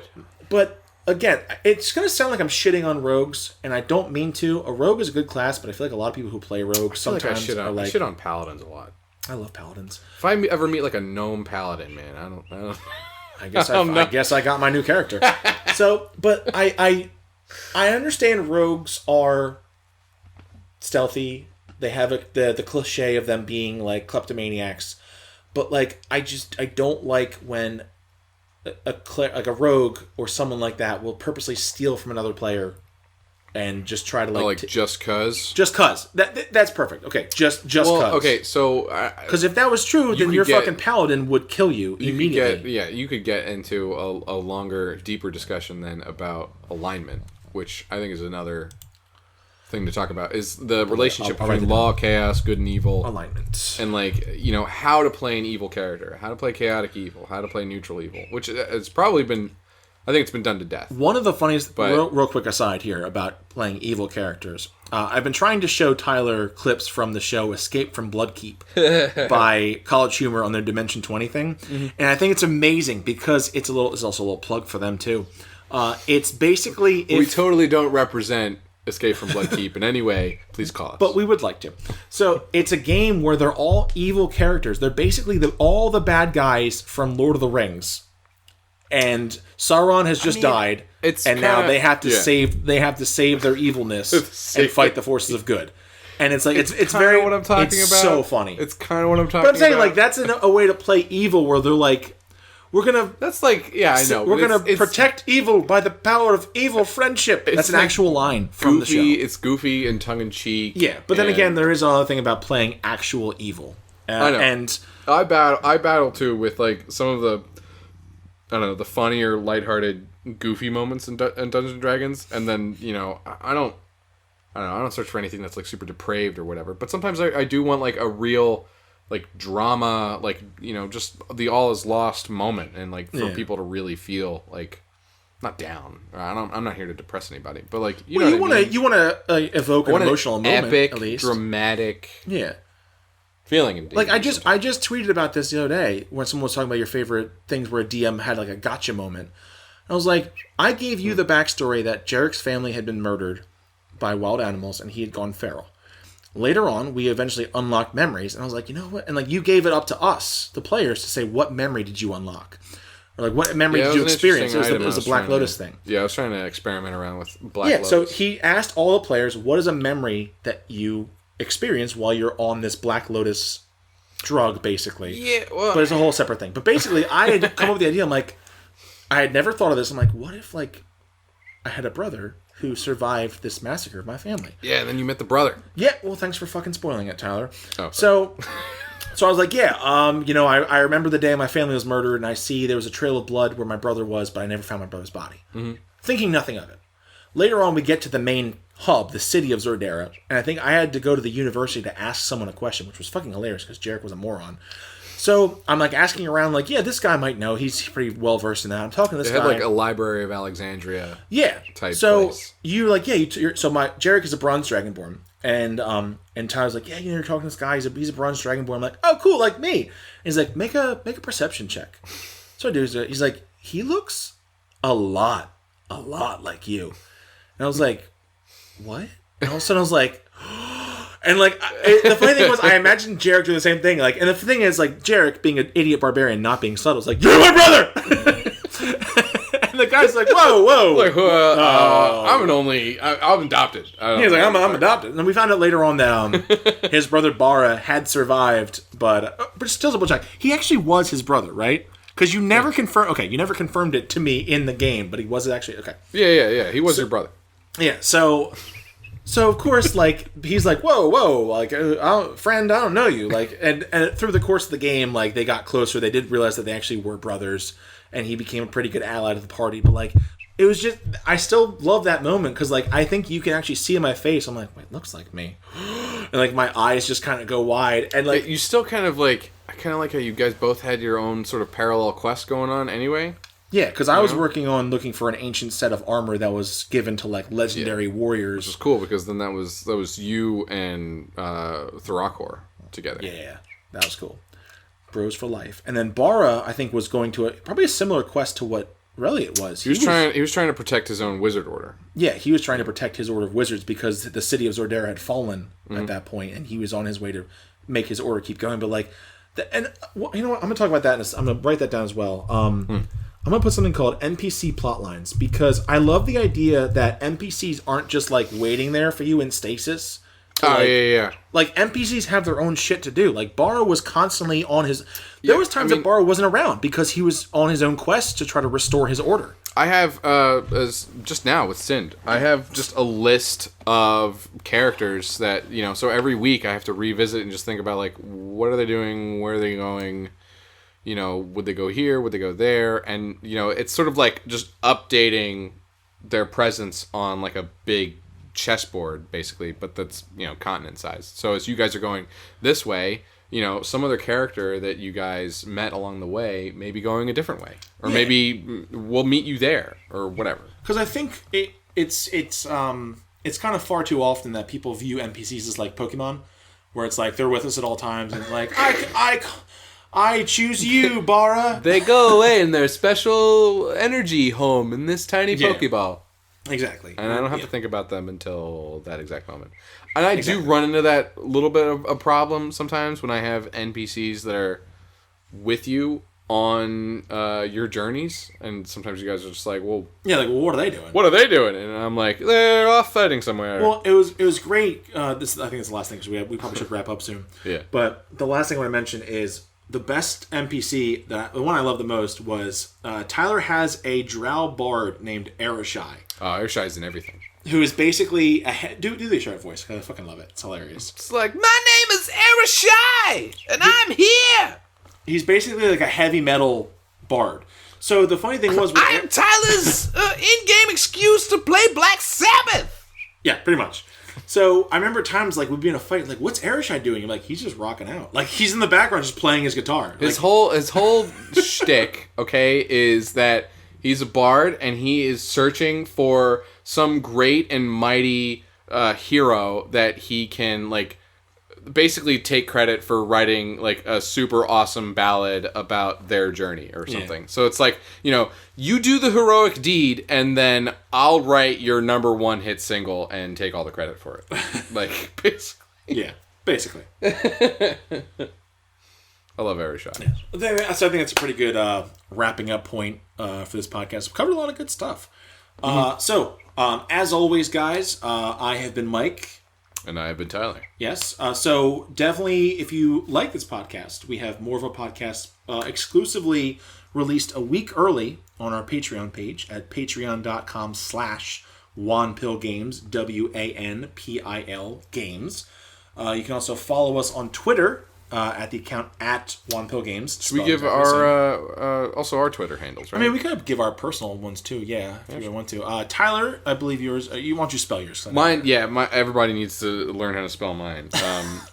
But, again, it's going to sound like I'm shitting on rogues, and I don't mean to. A rogue is a good class, but I feel like a lot of people who play rogues sometimes are like... I shit on paladins a lot. I love paladins. If I ever meet, like, a gnome paladin, man, I don't... I guess I got my new character. So, but I understand rogues are stealthy. They have the cliche of them being like kleptomaniacs, but like I don't like when a rogue or someone like that will purposely steal from another player and just try to just cuz. Just cuz. That's perfect. Okay, just cuz. Okay, so because if that was true, then your fucking paladin would kill you immediately. You could get into a longer, deeper discussion then about alignment, which I think is another thing to talk about. Is the relationship between law, chaos, good and evil, alignment, and like how to play an evil character, how to play chaotic evil, how to play neutral evil, which it's probably been. I think it's been done to death. One of the funniest, real quick aside here about playing evil characters. I've been trying to show Tyler clips from the show Escape from Bloodkeep by College Humor on their Dimension 20 thing. Mm-hmm. And I think it's amazing because it's also a little plug for them too. It's basically... we totally don't represent Escape from Bloodkeep in any way. Please call us. But we would like to. So it's a game where they're all evil characters. They're basically all the bad guys from Lord of the Rings. And Sauron has just died, and now they have to save their evilness and fight the forces of good. And it's like it's very what I'm talking about. So funny. It's kind of what I'm talking about. But I'm saying like that's a way to play evil where they're like, we're gonna. That's like I know. We're gonna protect evil by the power of evil friendship. That's an actual line from the show. It's goofy and tongue in cheek. Yeah, but then again, there is another thing about playing actual evil. I know. And I battle too with like some of the. I don't know, the funnier, lighthearted, goofy moments in Dungeons and Dragons, and then I don't search for anything that's like super depraved or whatever. But sometimes I do want like a real drama, like, you know, just the all is lost moment, and like for people to really feel like not down. I'm not here to depress anybody, but like you want to evoke an emotional moment, epic, at least dramatic, feeling. Like I just tweeted about this the other day when someone was talking about your favorite things where a DM had like a gotcha moment. I was like, I gave you the backstory that Jarek's family had been murdered by wild animals and he had gone feral. Later on, we eventually unlocked memories, and I was like, you know what? And like, you gave it up to us, the players, to say what memory did you unlock, or like what memory did you experience? It was the Black Lotus thing. Yeah, I was trying to experiment around with Black Lotus. So he asked all the players, what is a memory that you experience while you're on this Black Lotus drug, basically? Yeah, well, but it's a whole separate thing. But basically, I had come up with the idea. I'm like, I had never thought of this. I'm like, what if like I had a brother who survived this massacre of my family? Yeah, and then you met the brother. Yeah, well, thanks for fucking spoiling it, Tyler. Oh, so I was like, you know, I remember the day my family was murdered, and I see there was a trail of blood where my brother was, but I never found my brother's body. Mm-hmm. Thinking nothing of it. Later on, we get to the main hub, the city of Zordera, and I think I had to go to the university to ask someone a question, which was fucking hilarious because Jarek was a moron. So I'm like asking around, like, yeah, this guy might know. He's pretty well versed in that. I'm talking to this guy. They had like a Library of Alexandria. Yeah. Type so place. You like, yeah. So my Jarek is a bronze dragonborn, and Tyler's like, yeah, you know, you're talking to this guy. He's a bronze dragonborn. I'm like, oh, cool, like me. And he's like, make a perception check. So I do. He's like, he looks a lot like you. And I was like, what? And all of a sudden I was like. And like the funny thing was, I imagined Jarek doing the same thing. Like, and the thing is, like, Jarek being an idiot barbarian, not being subtle, was like, "You're my brother." And the guy's like, "Whoa!" Like, I'm adopted. He's like, "I'm adopted." And we found out later on that his brother Bara had survived, but still double check. He actually was his brother, right? Because you never confirmed. Okay, you never confirmed it to me in the game, but he was actually okay. Yeah. He was your brother. Yeah. So of course, like, he's like, whoa, like, friend, I don't know you, like, and through the course of the game, like, they got closer. They did realize that they actually were brothers, and he became a pretty good ally to the party. But like, it was just, I still love that moment because like, I think you can actually see in my face. I'm like, wait, looks like me, and like my eyes just kind of go wide, and like, you still kind of like, I kind of like how you guys both had your own sort of parallel quest going on anyway. Yeah, because I was working on looking for an ancient set of armor that was given to like legendary warriors. Which is cool because then that was you and Thurakor together. Yeah, that was cool. Bros for life. And then Bara, I think, was going to probably a similar quest to what Willlaytyo was. He was trying to protect his own wizard order. Yeah, he was trying to protect his order of wizards because the city of Zordera had fallen at that point, and he was on his way to make his order keep going. But like, you know what? I'm gonna talk about that. I'm gonna write that down as well. I'm going to put something called NPC plotlines because I love the idea that NPCs aren't just like waiting there for you in stasis. Yeah. Like NPCs have their own shit to do. Like Bara was constantly on his... There was times that Bara wasn't around because he was on his own quest to try to restore his order. I have, as just now with Sind, I have just a list of characters that, you know, so every week I have to revisit and just think about like, what are they doing? Where are they going? You know, would they go here? Would they go there? And, you know, it's sort of like just updating their presence on like a big chessboard, basically, but that's, you know, continent sized. So as you guys are going this way, you know, some other character that you guys met along the way may be going a different way. Or maybe we'll meet you there or whatever. Because I think it's kind of far too often that people view NPCs as like Pokemon, where it's like they're with us at all times and like, I choose you, Bara. They go away in their special energy home in this tiny Pokeball. Exactly. And I don't have to think about them until that exact moment. And I do run into that little bit of a problem sometimes when I have NPCs that are with you on your journeys. And sometimes you guys are just like, well... Yeah, like, well, what are they doing? What are they doing? And I'm like, they're off fighting somewhere. Well, it was great. I think it's the last thing, because we probably should wrap up soon. Yeah. But the last thing I want to mention is... The best NPC, the one I love the most, was Tyler has a drow bard named Arashai. Oh, Arashai's in everything. Who is basically do the Arashai voice, because I fucking love it. It's hilarious. It's like, my name is Arashai, and I'm here! He's basically like a heavy metal bard. So the funny thing was... I'm Tyler's in-game excuse to play Black Sabbath! Yeah, pretty much. So I remember times like we'd be in a fight, like, what's Ereshai doing? I'm like, he's just rocking out. Like he's in the background just playing his guitar. His whole shtick, okay, is that he's a bard and he is searching for some great and mighty hero that he can like basically take credit for writing like a super awesome ballad about their journey or something. Yeah. So it's like, you do the heroic deed and then I'll write your number 1 hit single and take all the credit for it. Like, basically. Yeah, basically. I love Ereshai. Yeah. So I think that's a pretty good wrapping up point for this podcast. We've covered a lot of good stuff. So, as always, guys, I have been Mike. And I have been Tyler. Yes. So definitely, if you like this podcast, we have more of a podcast exclusively released a week early on our Patreon page at patreon.com/WanPilGames, WANPIL Games. You can also follow us on Twitter at the account at WanPilGames. Should we give our also our Twitter handles, right? I mean, we could give our personal ones too, if you want to. Tyler, I believe yours. Why don't you spell yours? Mine, everybody needs to learn how to spell mine.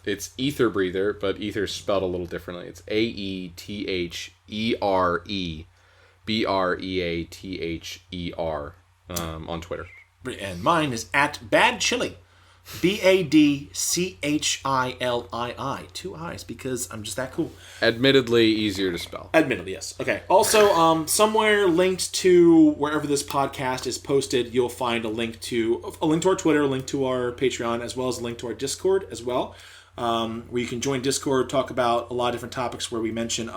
It's Ether Breather, but Ether's spelled a little differently. It's AETHEREBREATHER on Twitter. And mine is at Bad Chili. BADCHILII. 2 I's because I'm just that cool. Admittedly easier to spell. Admittedly, yes. Okay. Also, somewhere linked to wherever this podcast is posted, you'll find a link to our Twitter, a link to our Patreon, as well as a link to our Discord as well. Where you can join Discord, talk about a lot of different topics where we mention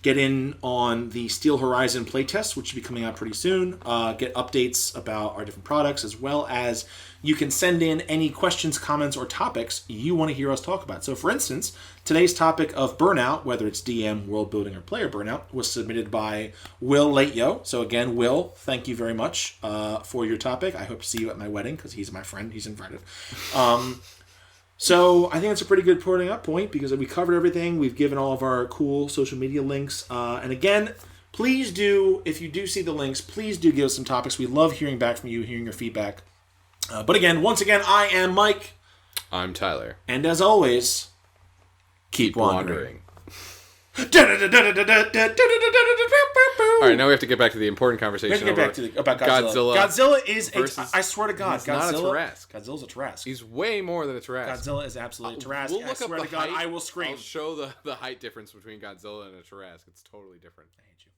get in on the Steel Horizon playtest, which will be coming out pretty soon, get updates about our different products, as well as you can send in any questions, comments, or topics you want to hear us talk about. So, for instance, today's topic of Burnout, whether it's DM, world building, or player Burnout, was submitted by Willlaytyo. So, again, Will, thank you very much for your topic. I hope to see you at my wedding, because he's my friend. He's invited. So I think it's a pretty good putting up point because we covered everything. We've given all of our cool social media links. And again, please do, if you do see the links, please do give us some topics. We love hearing back from you, hearing your feedback. But again, once again, I am Mike. I'm Tyler. And as always, keep wandering. All right, now we have to get back to the important conversation about Godzilla. Godzilla is I swear to God, Godzilla's not a Tarrasque. Godzilla's a Tarrasque. He's way more than a Tarrasque. Godzilla is absolutely a Tarrasque. We'll look I swear up to God, I will scream. I'll show the height difference between Godzilla and a Tarrasque. It's totally different. I hate you.